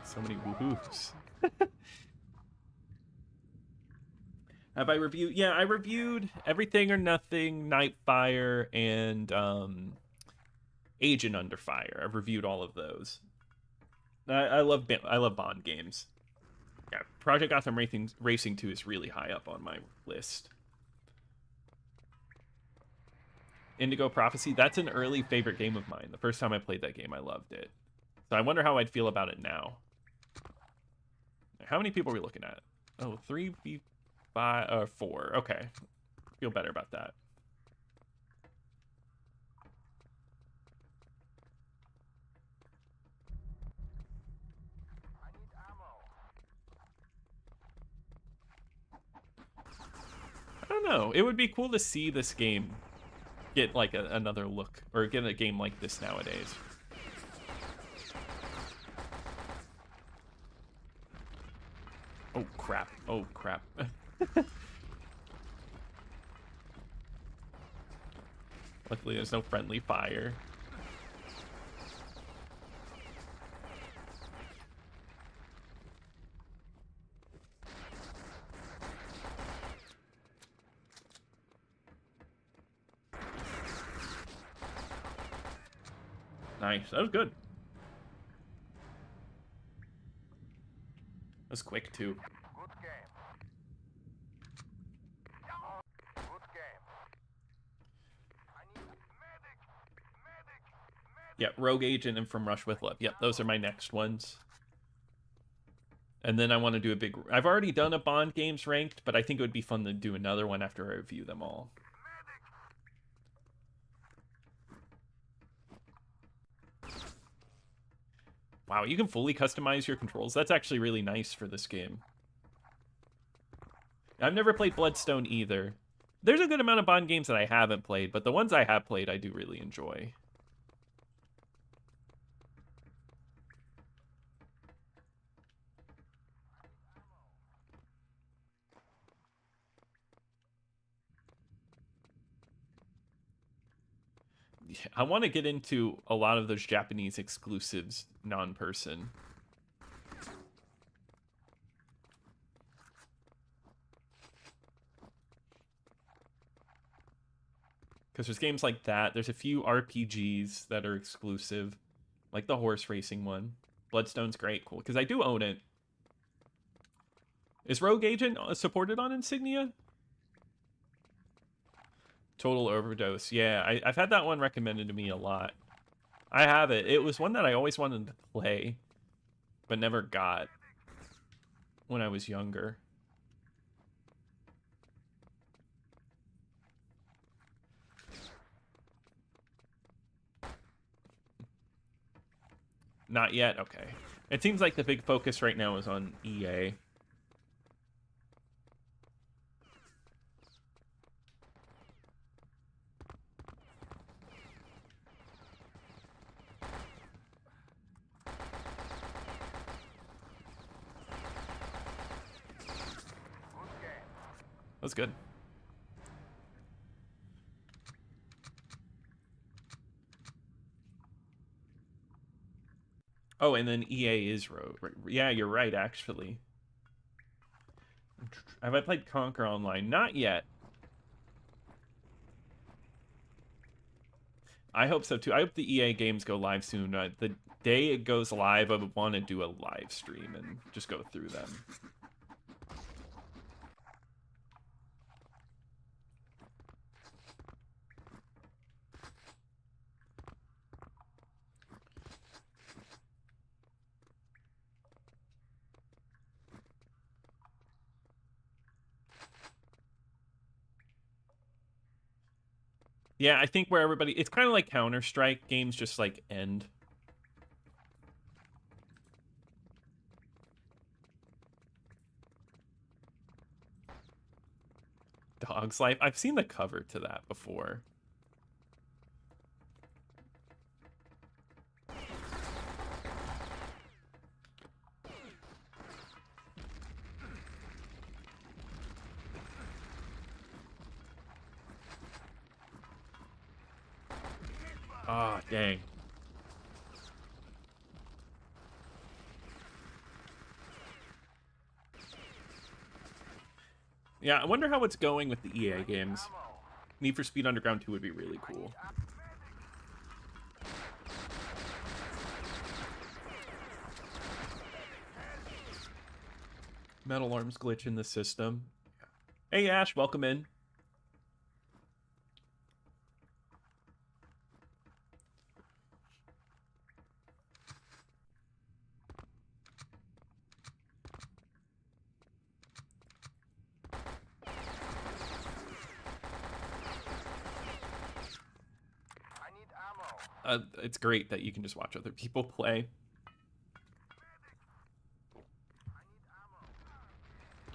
So many woohoos. Have I reviewed? Yeah, I reviewed Everything or Nothing, Nightfire, and Agent Under Fire. I've reviewed all of those. I love Bond games. Yeah, Project Gotham Racing 2 is really high up on my list. Indigo Prophecy, that's an early favorite game of mine. The first time I played that game, I loved it. So I wonder how I'd feel about it now. How many people are we looking at? Oh, 3v5, 4. Okay. Feel better about that. I need ammo. I don't know. It would be cool to see this game get like another look, or get a game like this nowadays. Oh crap. Oh crap. Luckily there's no friendly fire. Nice. That was good. That was quick too. Good game. Good game. I need medic. Yeah, Rogue Agent and From Rush with Love. Yep, those are my next ones. And then I want to do a big... I've already done a Bond games ranked, but I think it would be fun to do another one after I review them all. Wow, you can fully customize your controls. That's actually really nice for this game. I've never played Bloodstone either. There's a good amount of Bond games that I haven't played, but the ones I have played I do really enjoy. I want to get into a lot of those Japanese exclusives non-person. Because there's games like that. There's a few RPGs that are exclusive, like the horse racing one. Bloodstone's great, cool, because I do own it. Is Rogue Agent supported on Insignia? Total Overdose. Yeah, I've had that one recommended to me a lot. I have it. It was one that I always wanted to play, but never got when I was younger. Not yet? Okay. It seems like the big focus right now is on EA. That's good. Oh, and then EA is Rogue. Yeah, you're right, actually. Have I played Conquer Online? Not yet. I hope so, too. I hope the EA games go live soon. The day it goes live, I would want to do a live stream and just go through them. Yeah, I think where everybody... It's kind of like Counter-Strike. Games just, like, end. Dog's Life. I've seen the cover to that before. Ah, dang. Yeah, I wonder how it's going with the EA games. Need for Speed Underground 2 would be really cool. Metal Arms glitch in the system. Hey, Ash, welcome in. It's great that you can just watch other people play.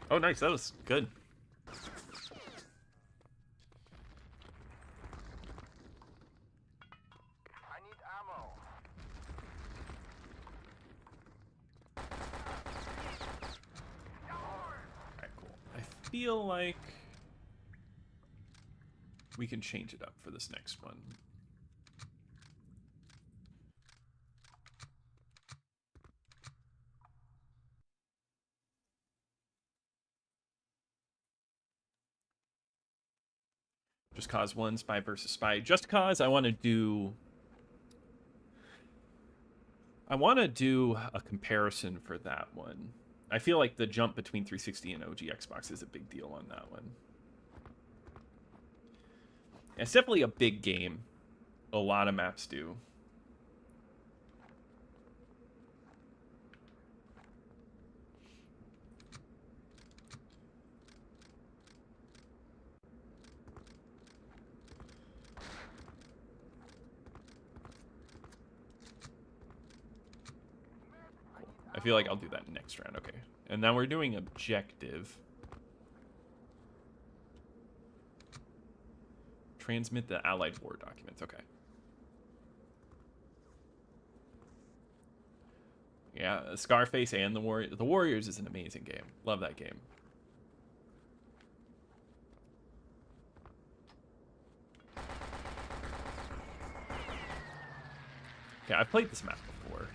Oh, nice. That was good. I need ammo. Alright, cool. I feel like we can change it up for this next one. Just Cause 1, Spy versus Spy. Just Cause, I want to do a comparison for that one. I feel like the jump between 360 and OG Xbox is a big deal on that one. It's definitely a big game. A lot of maps do. I feel like I'll do that next round. Okay. And now we're doing objective. Transmit the Allied war documents. Okay. Yeah, Scarface and the Warriors is an amazing game. Love that game. Okay, I've played this map before.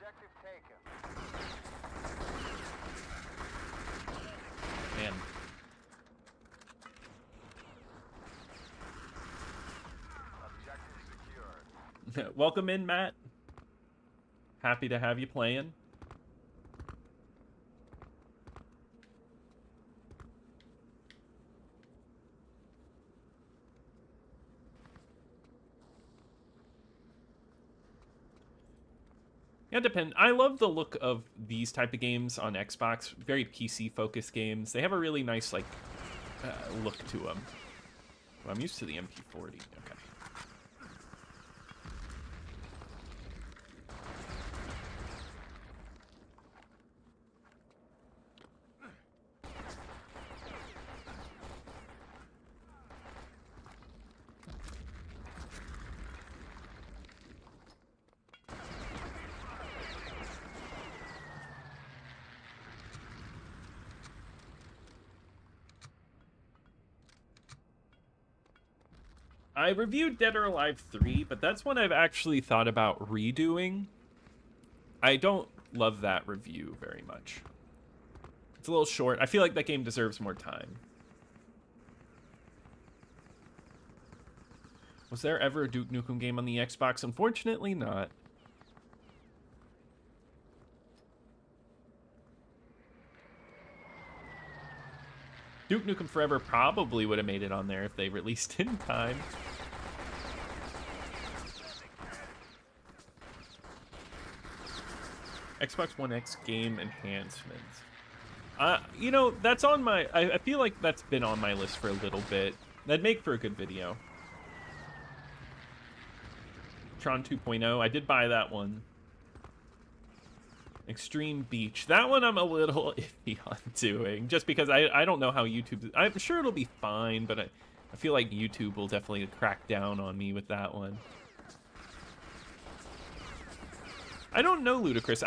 Objective taken. Man. Objective secured. Welcome in, Matt. Happy to have you playing. Yeah, depend. I love the look of these type of games on Xbox. Very PC focused games. They have a really nice like look to them. Well, I'm used to the MP40. Okay. I reviewed Dead or Alive 3, but that's one I've actually thought about redoing. I don't love that review very much. It's a little short. I feel like that game deserves more time. Was there ever a Duke Nukem game on the Xbox? Unfortunately not. Duke Nukem Forever probably would have made it on there if they released in time. Xbox One X game enhancements. You know, that's on my... I feel like that's been on my list for a little bit. That'd make for a good video. Tron 2.0. I did buy that one. Extreme Beach. That one I'm a little iffy on doing, just because I don't know how YouTube... I'm sure it'll be fine, but I feel like YouTube will definitely crack down on me with that one. I don't know, Ludacris.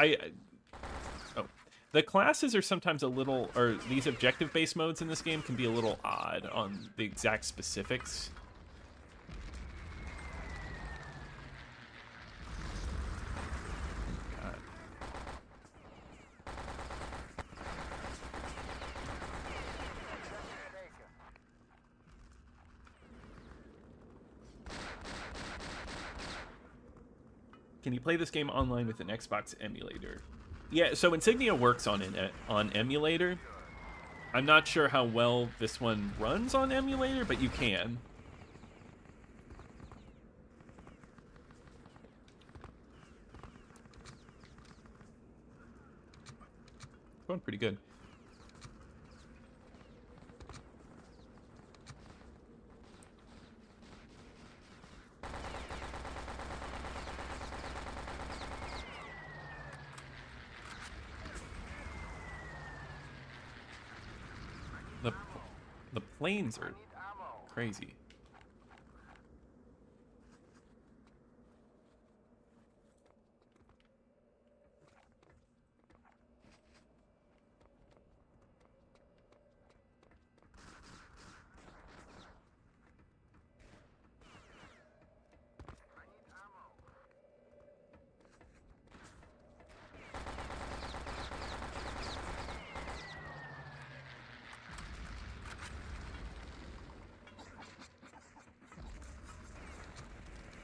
Oh. The classes are sometimes a little... Or these objective-based modes in this game can be a little odd on the exact specifics. Can you play this game online with an Xbox emulator? Yeah, so Insignia works on emulator. I'm not sure how well this one runs on emulator, but you can. It's going pretty good. The planes are crazy.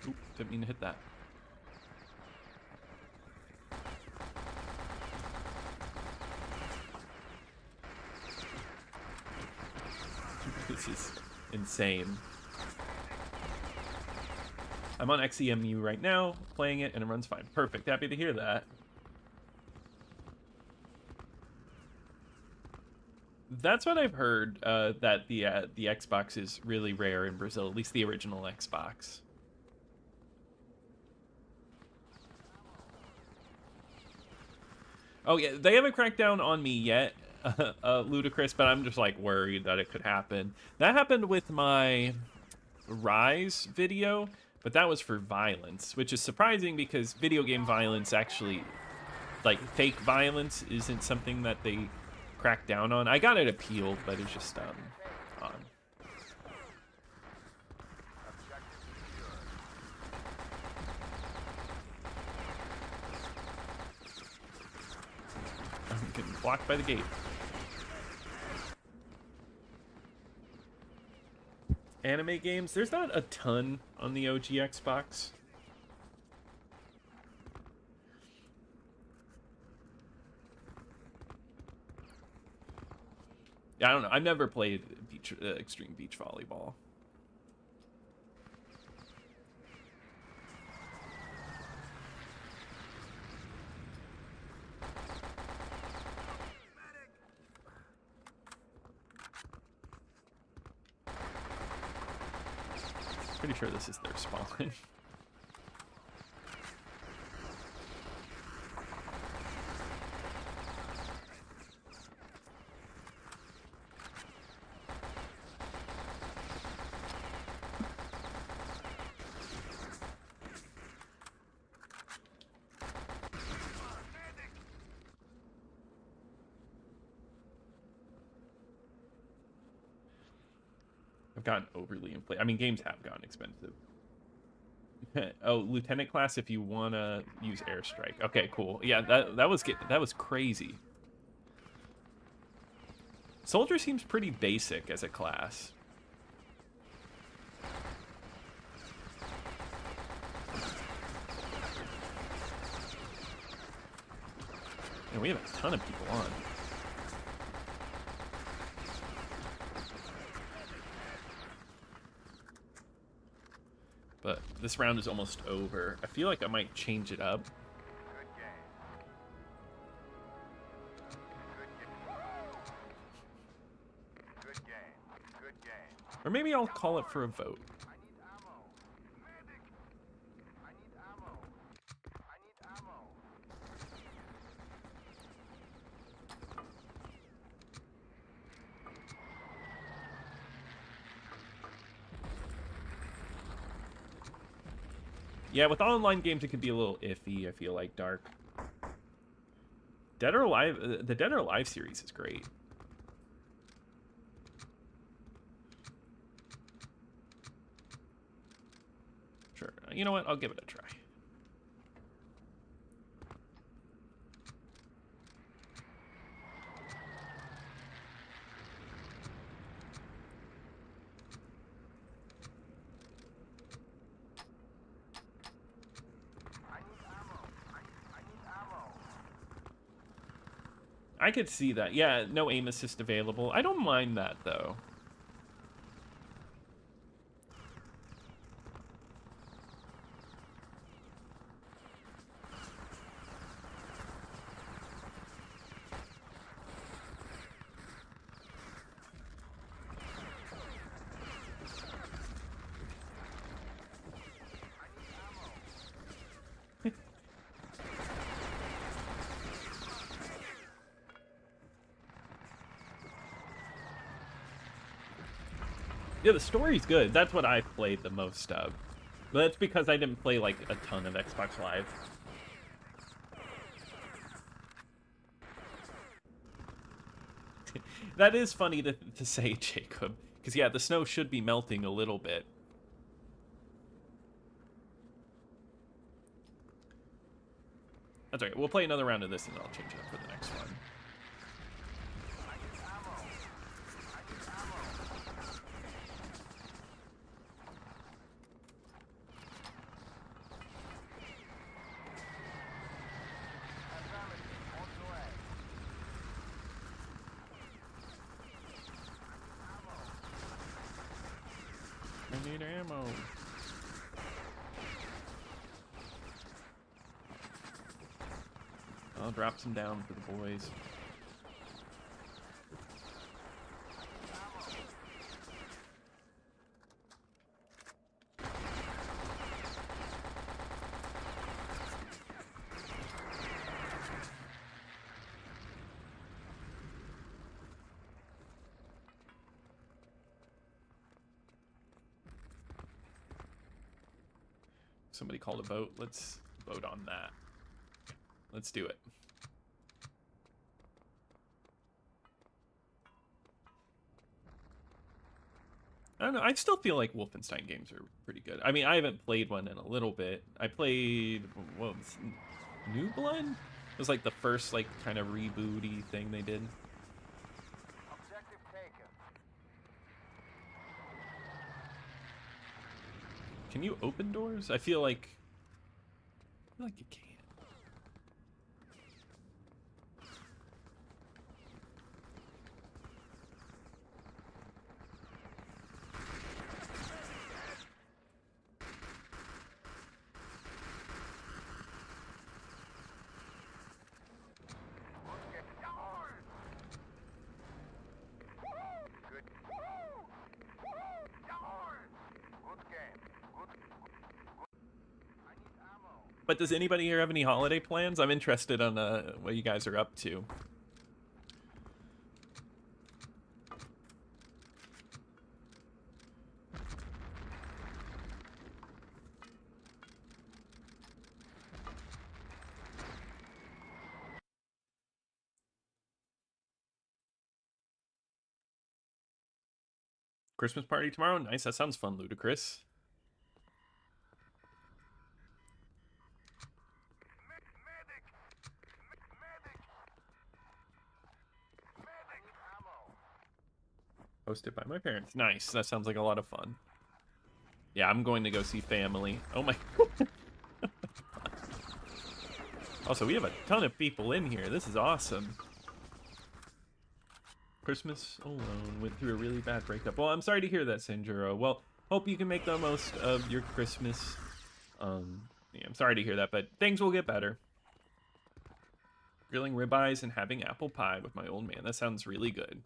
Oop, didn't mean to hit that. This is insane. I'm on XEMU right now, playing it, and it runs fine. Perfect. Happy to hear that. That's what I've heard, that the Xbox is really rare in Brazil, at least the original Xbox. Oh, yeah, they haven't cracked down on me yet, Ludacris, but I'm just, like, worried that it could happen. That happened with my Rise video, but that was for violence, which is surprising because video game violence actually, like, fake violence isn't something that they crack down on. I got it appealed, but it's just, on. I'm getting blocked by the gate. Anime games, there's not a ton on the OG Xbox. Yeah, I don't know. I've never played Extreme Beach Volleyball. Pretty sure this is their spawn. I've gotten overly inflated. I mean, games have gotten expensive. Oh, lieutenant class if you want to use airstrike. Okay, cool. Yeah, that was crazy. Soldier seems pretty basic as a class. And we have a ton of people on. But this round is almost over. I feel like I might change it up. Good game. Good game. Good game. Or maybe I'll call it for a vote. I need ammo. Medic. I need ammo. I need ammo. Yeah, with online games, it can be a little iffy, I feel like, Dark. Dead or Alive, the Dead or Alive series is great. Sure, you know what? I'll give it a try. I need ammo. I need ammo. I could see that. Yeah, no aim assist available. I don't mind that, though. Yeah, the story's good. That's what I played the most of. But that's because I didn't play, like, a ton of Xbox Live. That is funny to say, Jacob. Because, yeah, the snow should be melting a little bit. That's all right. We'll play another round of this, and I'll change it up for the next one. I need ammo. I need ammo. Affirmative. On the way. I need ammo. I'll drop some down for the boys. Somebody called a vote. Let's vote on that. Let's do it. I don't know. I still feel like Wolfenstein games are pretty good. I mean, I haven't played one in a little bit. I played, what was it, New Blood? It was like the first, like, kind of rebooty thing they did. Objective taken. Can you open doors? I feel like you can. Good. Good game. Good. I need ammo. But does anybody here have any holiday plans? I'm interested on what you guys are up to. Christmas party tomorrow? Nice. That sounds fun, Ludicrous. Medic. Medic. I need ammo. Hosted by my parents. Nice. That sounds like a lot of fun. Yeah, I'm going to go see family. Oh my. Also, we have a ton of people in here. This is awesome. Christmas alone. Went through a really bad breakup. Well, I'm sorry to hear that, Sanjuro. Well, hope you can make the most of your Christmas. Yeah, I'm sorry to hear that, but things will get better. Grilling ribeyes and having apple pie with my old man. That sounds really good.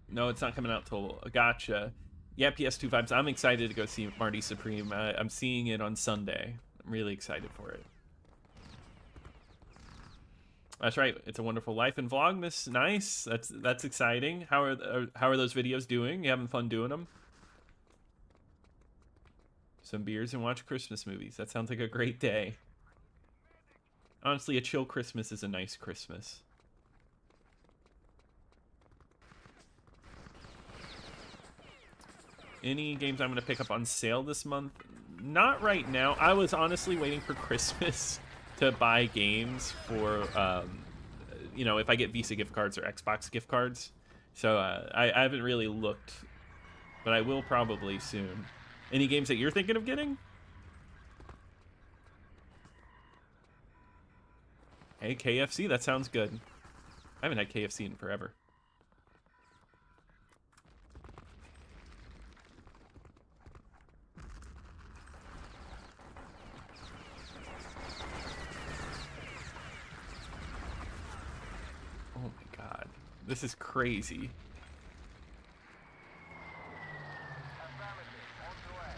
No, it's not coming out till gotcha. Yeah, PS2 vibes. I'm excited to go see Marty Supreme. I'm seeing it on Sunday. I'm really excited for it. That's right. It's a Wonderful Life and Vlogmas. Nice. That's exciting. How are those videos doing? You having fun doing them? Some beers and watch Christmas movies. That sounds like a great day. Honestly, a chill Christmas is a nice Christmas. Any games I'm going to pick up on sale this month? Not right now. I was honestly waiting for Christmas to buy games for, you know, if I get Visa gift cards or Xbox gift cards. So I haven't really looked, but I will probably soon. Any games that you're thinking of getting? Hey, KFC, that sounds good. I haven't had KFC in forever. Oh my god. This is crazy. Affirmative. On the way.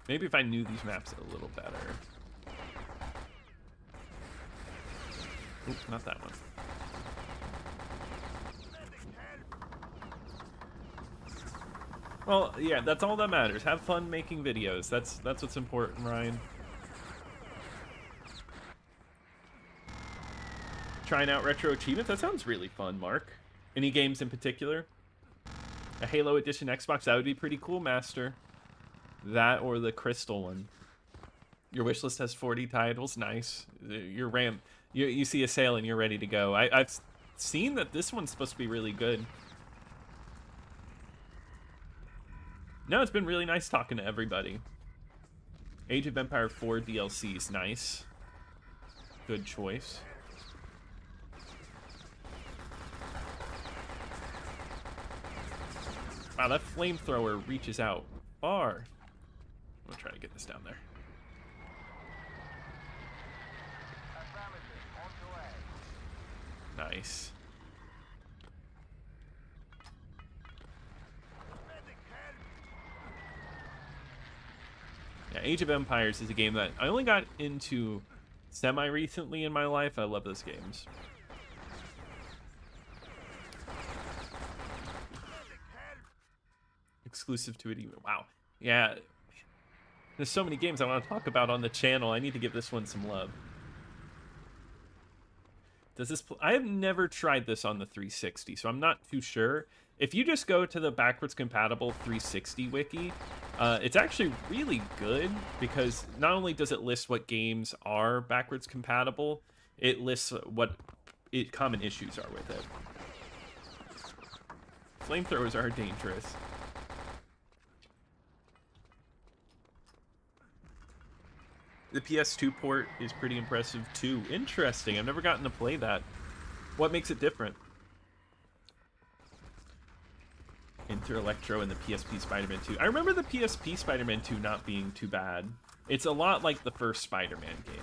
Maybe if I knew these maps a little better. Oop, not that one. Well, yeah, that's all that matters. Have fun making videos. That's what's important, Ryan. Trying out retro achievements? That sounds really fun, Mark. Any games in particular? A Halo Edition Xbox? That would be pretty cool, Master. That or the Crystal one. Your wish list has 40 titles. Nice. Your RAM. You see a sale and you're ready to go. I've seen that this one's supposed to be really good. No, it's been really nice talking to everybody. Age of Empire 4 DLCs. Nice. Good choice. Wow, that flamethrower reaches out far. I'm gonna try to get this down there. Affirmative. On the way. Nice. Yeah, Age of Empires is a game that I only got into semi-recently in my life. I love those games. Exclusive to it even. Wow. Yeah. There's so many games I want to talk about on the channel. I need to give this one some love. Does this... I have never tried this on the 360, so I'm not too sure. If you just go to the backwards compatible 360 wiki, it's actually really good because not only does it list what games are backwards compatible, it lists what common issues are with it. Flamethrowers are dangerous. The PS2 port is pretty impressive too. Interesting. I've never gotten to play that. What makes it different? Enter Electro and the PSP Spider-Man 2. I remember the PSP Spider-Man 2 not being too bad. It's a lot like the first Spider-Man game.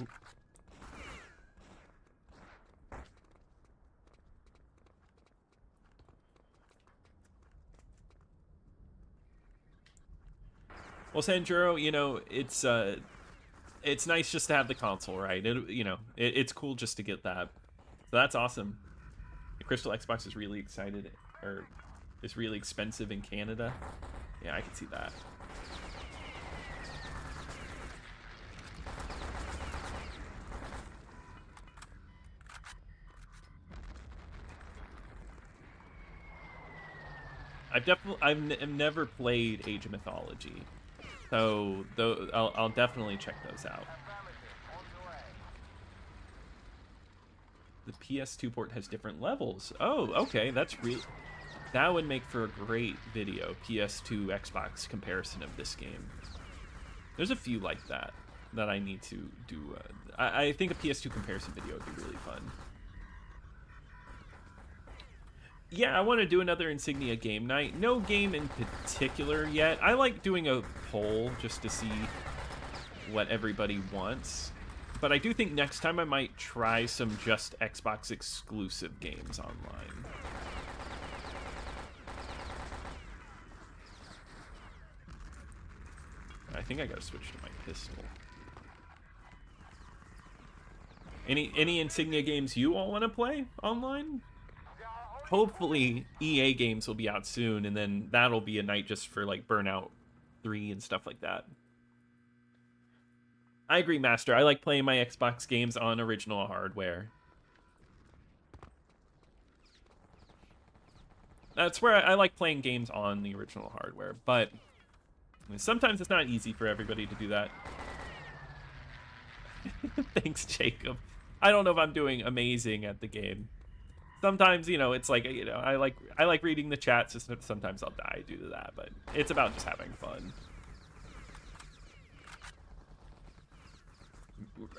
Oop. Well, Sanjuro, you know, it's nice just to have the console, right? It's cool just to get that. So that's awesome. The Crystal Xbox is really excited, or is really expensive in Canada. Yeah, I can see that. I've never played Age of Mythology, so though I'll definitely check those out. The PS2 port has different levels. Oh, okay, that would make for a great video, PS2 Xbox comparison of this game. There's a few like that I need to do. I think a PS2 comparison video would be really fun. Yeah, I want to do another Insignia game night. No game in particular yet. I like doing a poll just to see what everybody wants. But I do think next time I might try some just Xbox exclusive games online. I think I gotta switch to my pistol. Any Insignia games you all want to play online? Hopefully EA games will be out soon, and then that'll be a night just for like Burnout 3 and stuff like that. I agree, Master. I like playing my Xbox games on original hardware. That's where I like playing games on the original hardware, but sometimes it's not easy for everybody to do that. Thanks, Jacob. I don't know if I'm doing amazing at the game. Sometimes, it's like, I like reading the chat, so sometimes I'll die due to that, but it's about just having fun.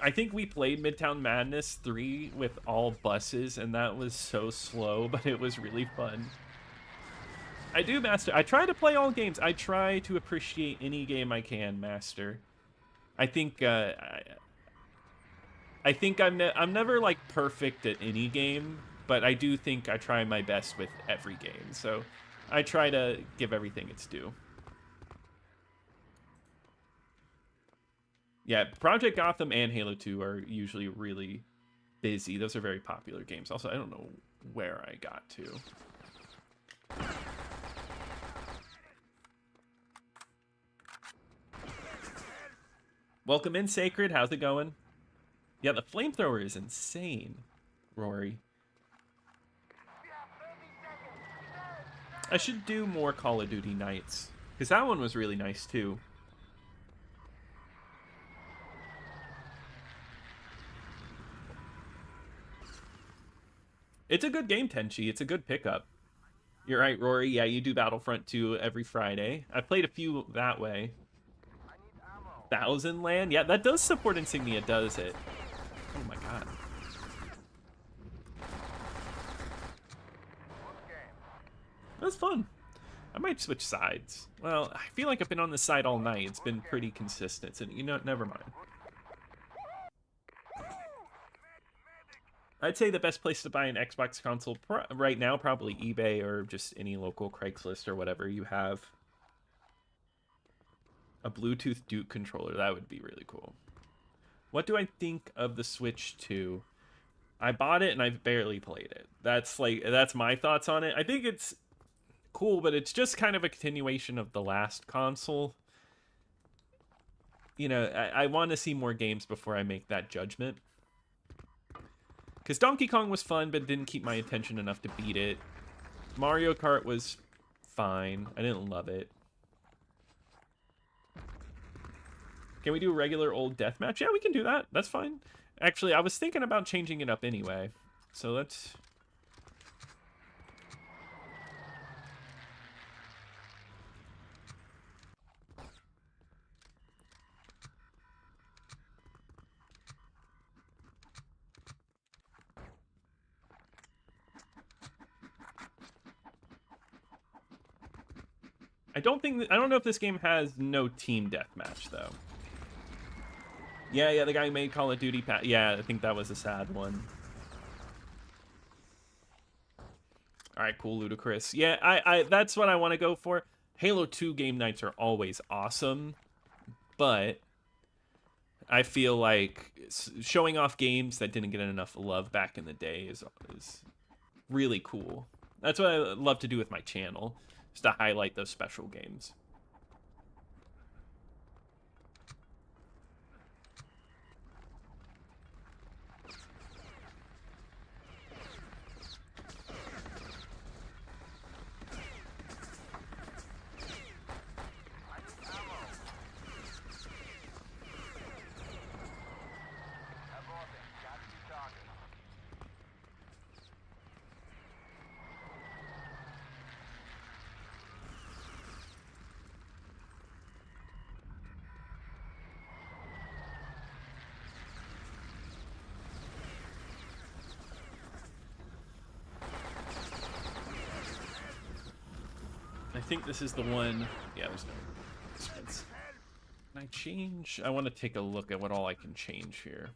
I think we played Midtown Madness 3 with all buses, and that was so slow, but it was really fun. I do, Master. I try to play all games. I try to appreciate any game I can, Master. I think I'm never like perfect at any game, but I do think I try my best with every game. So I try to give everything its due. Yeah, Project Gotham and Halo 2 are usually really busy. Those are very popular games. Also, I don't know where I got to. Welcome in, Sacred. How's it going? Yeah, the flamethrower is insane, Rory. I should do more Call of Duty nights, because that one was really nice, too. It's a good game, Tenchi. It's a good pickup. You're right, Rory. Yeah, you do Battlefront 2 every Friday. I've played a few that way. Thousand Land? Yeah, that does support Insignia, does it? Oh my god. That's fun. I might switch sides. Well, I feel like I've been on this side all night. It's been pretty consistent. So, never mind. I'd say the best place to buy an Xbox console right now, probably eBay or just any local Craigslist or whatever you have. A Bluetooth Duke controller, that would be really cool. What do I think of the Switch 2? I bought it and I've barely played it. That's my thoughts on it. I think it's cool, but it's just kind of a continuation of the last console. I want to see more games before I make that judgment. Because Donkey Kong was fun, but didn't keep my attention enough to beat it. Mario Kart was fine. I didn't love it. Can we do a regular old deathmatch? Yeah, we can do that. That's fine. Actually, I was thinking about changing it up anyway. So let's... I don't know if this game has no team deathmatch though. Yeah, the guy who made Call of Duty. Yeah, I think that was a sad one. All right, cool, Ludicrous. Yeah, I that's what I want to go for. Halo 2 game nights are always awesome, but I feel like showing off games that didn't get enough love back in the day is really cool. That's what I love to do with my channel, is to highlight those special games. I think this is the one. Yeah, there's no expense. Can I change? I want to take a look at what all I can change here.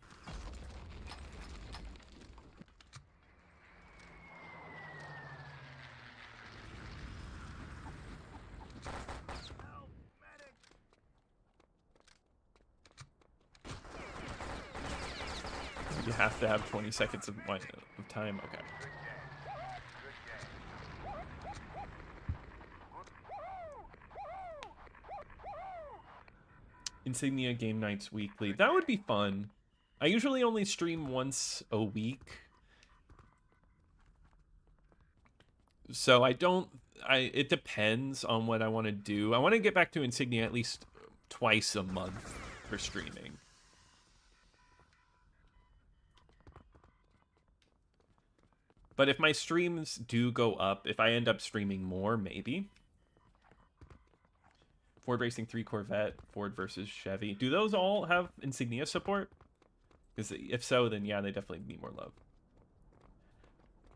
You have to have 20 seconds of time. Okay. Insignia game nights weekly. That would be fun. I usually only stream once a week. So it depends on what I want to do. I want to get back to Insignia at least twice a month for streaming. But if my streams do go up, if I end up streaming more, maybe. Ford Racing 3 Corvette, Ford versus Chevy. Do those all have Insignia support? Because if so, then yeah, they definitely need more love.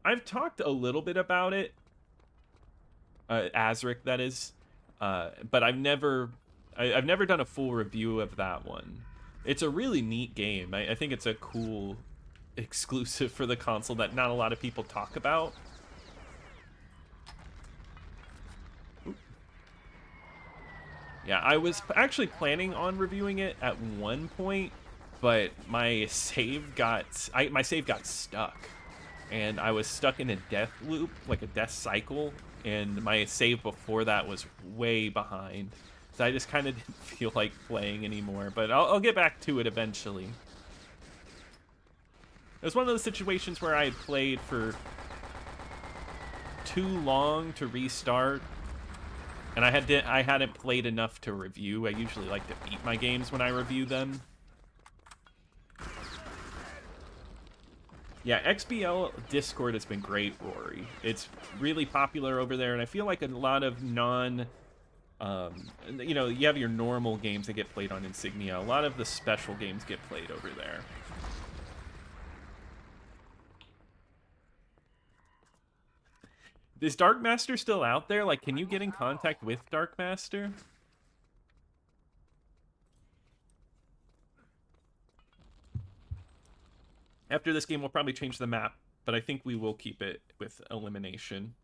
I've talked a little bit about it. Azric, that is. But I've never done a full review of that one. It's a really neat game. I think it's a cool exclusive for the console that not a lot of people talk about. Oop. Yeah, I was actually planning on reviewing it at one point, but my save got stuck, and I was stuck in a death loop, like a death cycle, and my save before that was way behind, so I just kind of didn't feel like playing anymore. But I'll get back to it eventually. It was one of those situations where I had played for too long to restart, and I hadn't played enough to review. I usually like to beat my games when I review them. Yeah, XBL Discord has been great, Rory. It's really popular over there, and I feel like a lot of you have your normal games that get played on Insignia. A lot of the special games get played over there. Is Darkmaster still out there? Like, can you get in contact with Darkmaster? After this game, we'll probably change the map, but I think we will keep it with elimination.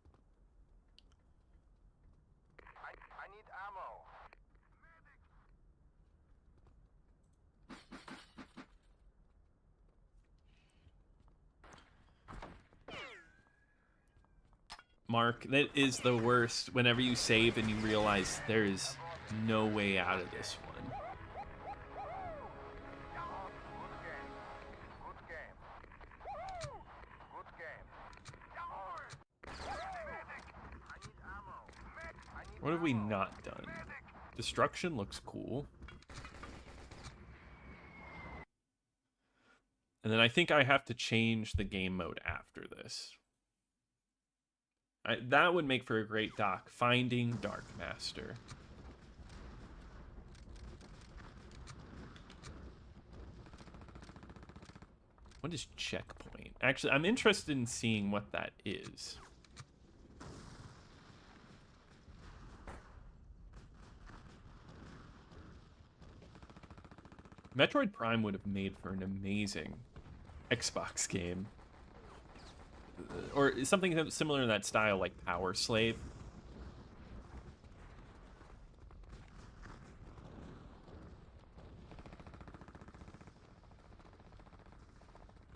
I need ammo. Mark, that is the worst whenever you save and you realize there is no way out of this one. What have we not done? Destruction looks cool. And then I think I have to change the game mode after this. That would make for a great doc. Finding Darkmaster. What is checkpoint? Actually, I'm interested in seeing what that is. Metroid Prime would have made for an amazing Xbox game. Or something similar in that style, like Power Slave.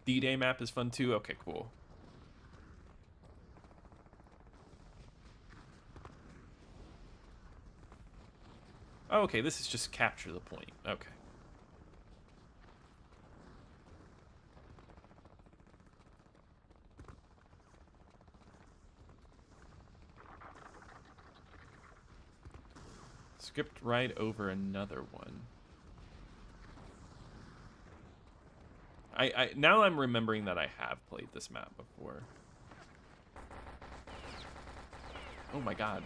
D-Day map is fun too. Okay, cool. Oh, okay, this is just capture the point. Okay. Skipped right over another one. Now I'm remembering that I have played this map before. Oh my god.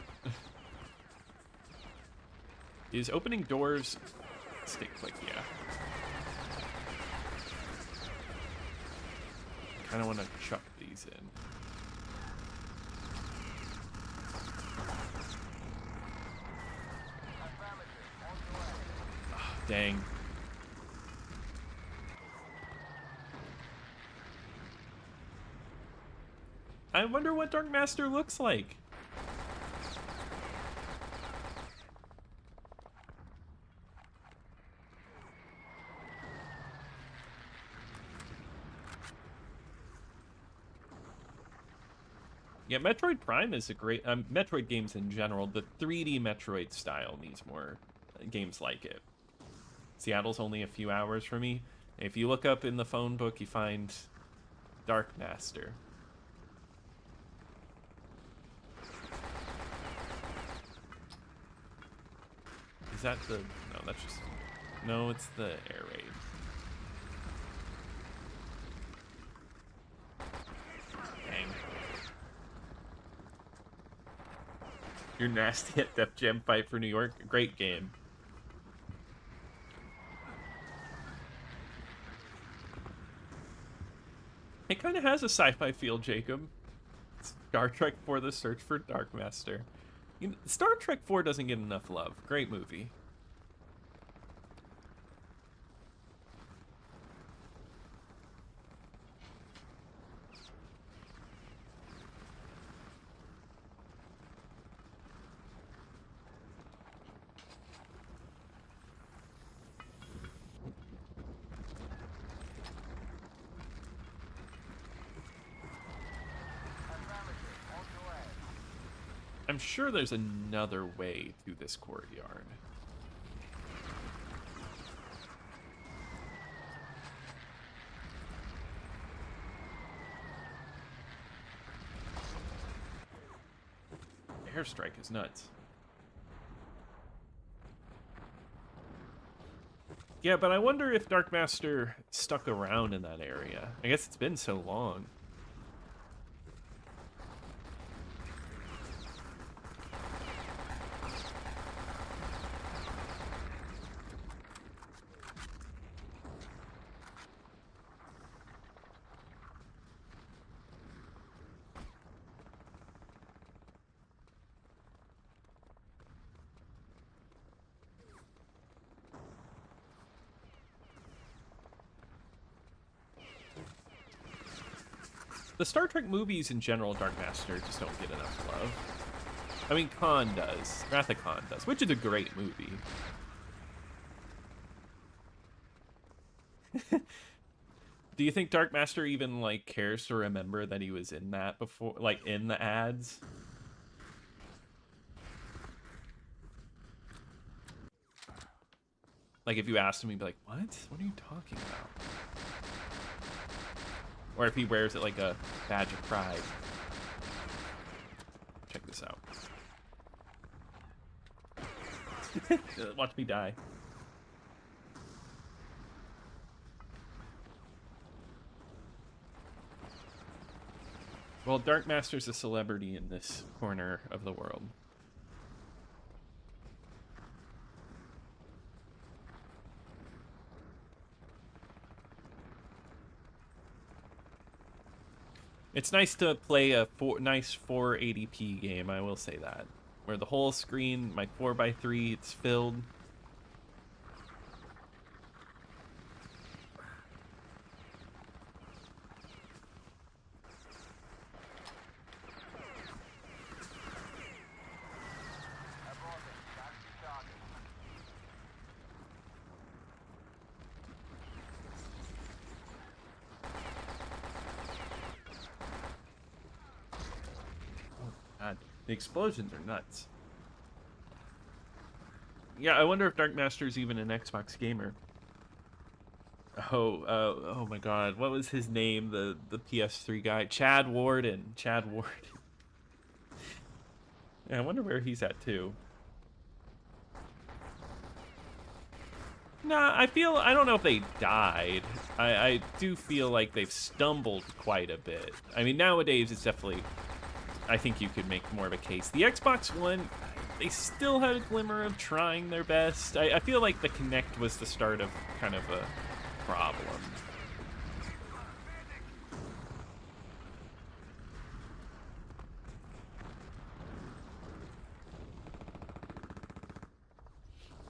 Is opening doors stick click? Yeah. Kind of want to chuck these in. Dang. I wonder what Dark Master looks like. Yeah, Metroid Prime is a great... Metroid games in general, the 3D Metroid style needs more games like it. Seattle's only a few hours from me. If you look up in the phone book, you find Dark Master. Is that the... No, that's just... No, it's the air raid. Dang. You're nasty at Def Jam Fight for New York. Great game. It kind of has a sci-fi feel, Jacob. Star Trek IV: The Search for Dark Master. You know, Star Trek IV doesn't get enough love. Great movie. I'm sure there's another way to this courtyard. Airstrike is nuts. Yeah, but I wonder if Dark Master stuck around in that area. I guess it's been so long. The Star Trek movies in general, Dark Master, just don't get enough love. I mean, Khan does. Wrath of Khan does, which is a great movie. Do you think Dark Master even, like, cares to remember that he was in that before, like, in the ads? Like, if you asked him, he'd be like, what? What are you talking about? Or if he wears it like a badge of pride. Check this out. Watch me die. Well, Dark Master's a celebrity in this corner of the world. It's nice to play a nice 480p game, I will say that. Where the whole screen, my 4x3, it's filled. God, the explosions are nuts. Yeah, I wonder if Dark Master is even an Xbox gamer. Oh my God, what was his name? The PS3 guy, Chad Warden. Chad Warden. Yeah, I wonder where he's at too. Nah, I don't know if they died. I do feel like they've stumbled quite a bit. I mean, nowadays it's definitely, I think you could make more of a case. The Xbox One, they still had a glimmer of trying their best. I feel like the Kinect was the start of kind of a problem.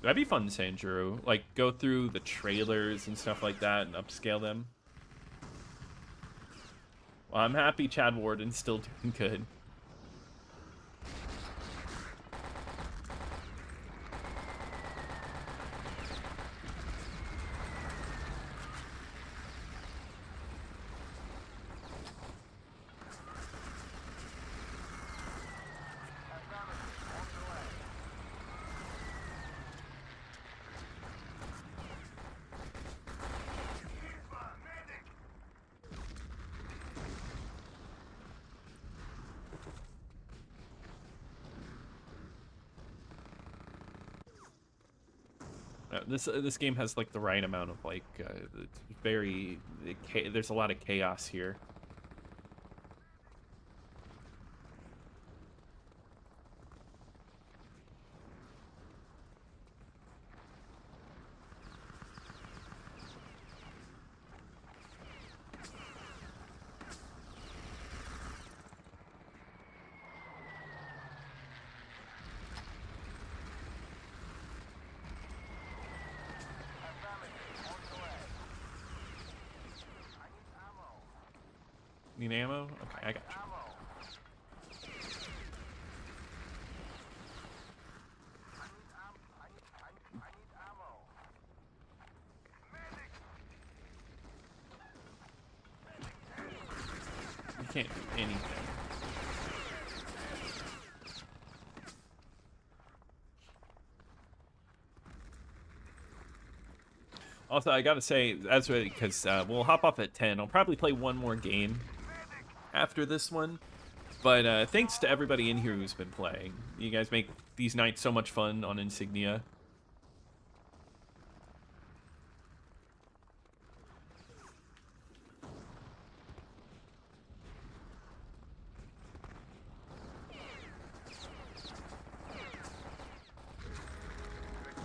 That'd be fun, Sanjuro. Like, go through the trailers and stuff like that and upscale them. Well, I'm happy Chad Warden's still doing good. This game has like the right amount of like it's very there's a lot of chaos here. Need ammo? Okay, I got you. You can't do anything. Also, I gotta say, that's really because we'll hop off at 10. I'll probably play one more game after this one. But thanks to everybody in here who's been playing. You guys make these nights so much fun on Insignia.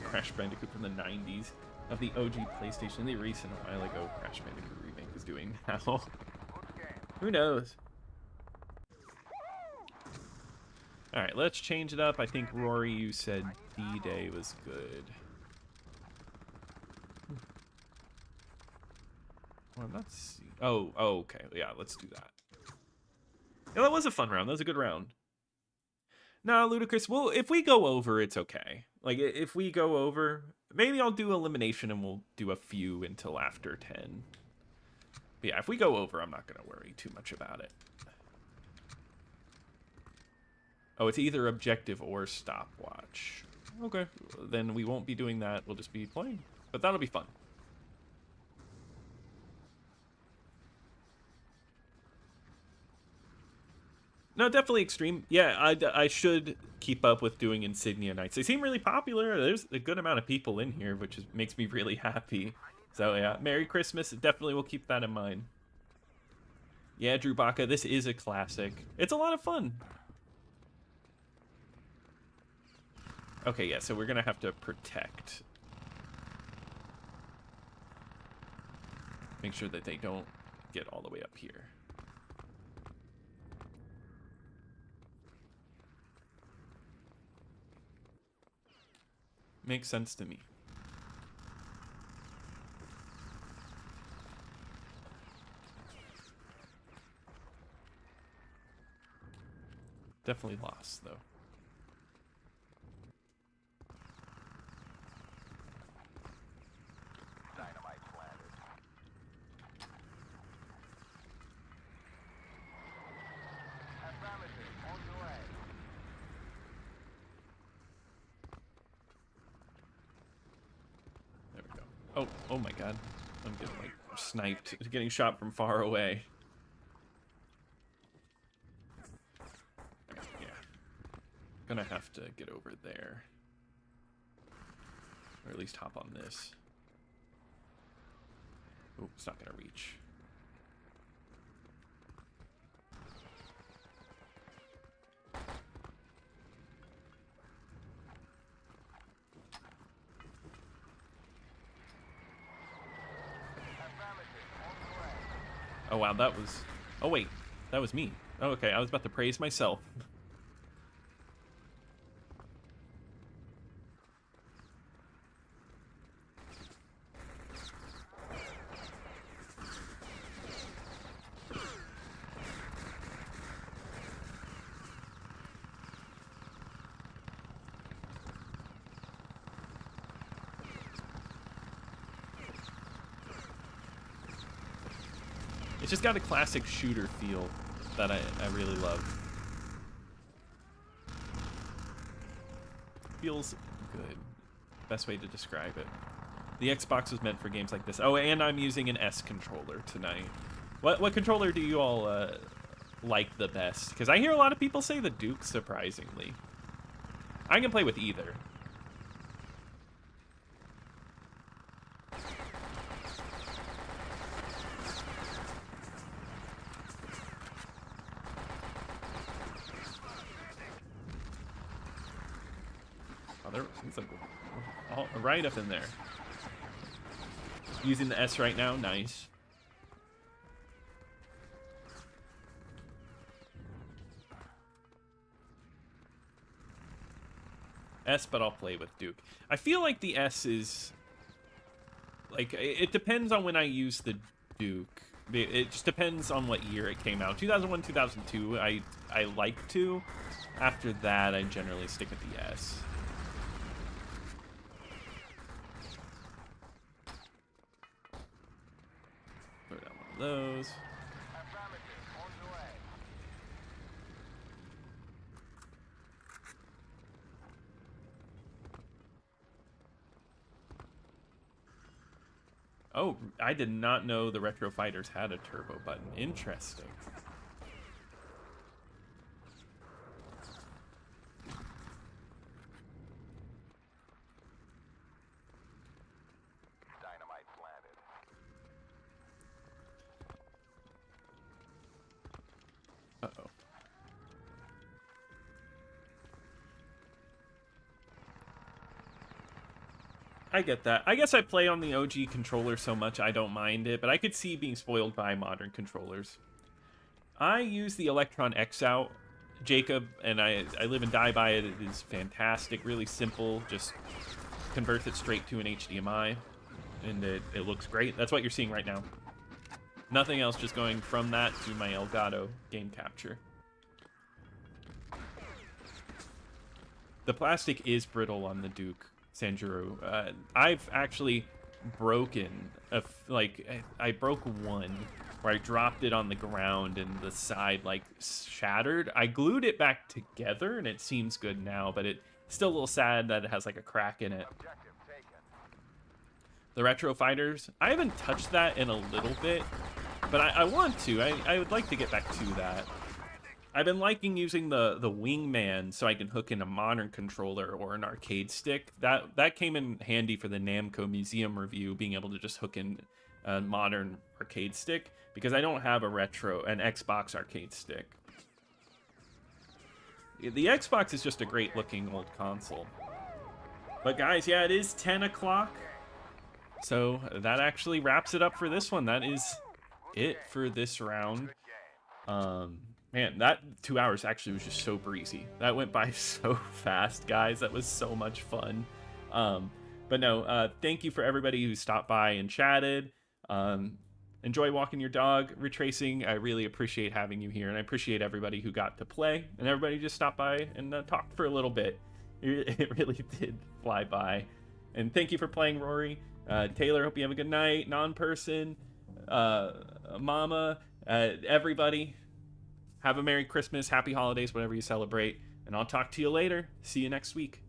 Crash Bandicoot from the 90s of the OG PlayStation. The recent a while ago Crash Bandicoot remake is doing now. Who knows? Alright, let's change it up. I think, Rory, you said D-Day was good. Well, I'm not seeing... Oh, okay. Yeah, let's do that. Yeah, that was a fun round. That was a good round. Nah, Ludicrous, well, if we go over, it's okay. Like, if we go over, maybe I'll do elimination and we'll do a few until after 10. But yeah, if we go over, I'm not going to worry too much about it. Oh, it's either objective or stopwatch. Okay, then we won't be doing that. We'll just be playing. But that'll be fun. No, definitely extreme. Yeah, I should keep up with doing Insignia nights. They seem really popular. There's a good amount of people in here, which makes me really happy. So yeah, Merry Christmas. Definitely will keep that in mind. Yeah, Drew Baca, this is a classic. It's a lot of fun. Okay, yeah, so we're gonna have to protect. Make sure that they don't get all the way up here. Makes sense to me. Definitely lost, though. Dynamite planted. Affirmative, on the way. There we go. Oh my god. I'm getting, like, sniped. Getting shot from far away. Yeah. Gonna have to get over there. Or at least hop on this. Oh, it's not gonna reach. Oh wow, that was... Oh wait, that was me. Oh, okay, I was about to praise myself. It's just got a classic shooter feel that I really love. Feels good. Best way to describe it. The Xbox was meant for games like this. Oh, and I'm using an S controller tonight. What controller do you all like the best? Because I hear a lot of people say the Duke, surprisingly. I can play with either. Oh, he's like, oh, right up in there. Using the S right now, nice. S, but I'll play with Duke. I feel like the S is... Like, it depends on when I use the Duke. It just depends on what year it came out. 2001, 2002, I like to. After that, I generally stick with the S. Throw down one of those. Oh, I did not know the Retro Fighters had a turbo button. Interesting. Dynamite planted. Uh-oh. I get that. I guess I play on the OG controller so much I don't mind it, but I could see being spoiled by modern controllers. I use the Electron X out, Jacob, and I live and die by it. It is fantastic, really simple, just converts it straight to an HDMI, and it looks great. That's what you're seeing right now. Nothing else, just going from that to my Elgato game capture. The plastic is brittle on the Duke. Sanjuro. I've actually broken I broke one where I dropped it on the ground and the side like shattered. I glued it back together and it seems good now, but it's still a little sad that it has like a crack in it. The Retro Fighters, I haven't touched that in a little bit, but I want to. I would like to get back to that. I've been liking using the Wingman so I can hook in a modern controller or an arcade stick. That came in handy for the Namco Museum review, being able to just hook in a modern arcade stick, because I don't have an Xbox arcade stick. The Xbox is just a great looking old console. But guys, yeah, it is 10 o'clock. So that actually wraps it up for this one. That is it for this round. Man, that 2 hours actually was just so breezy. That went by so fast, guys. That was so much fun. But no, thank you for everybody who stopped by and chatted. Enjoy walking your dog, retracing. I really appreciate having you here, and I appreciate everybody who got to play, and everybody just stopped by and talked for a little bit. It really did fly by. And thank you for playing, Rory. Taylor, hope you have a good night. Non-person, Mama, everybody. Have a Merry Christmas, Happy Holidays, whatever you celebrate. And I'll talk to you later. See you next week.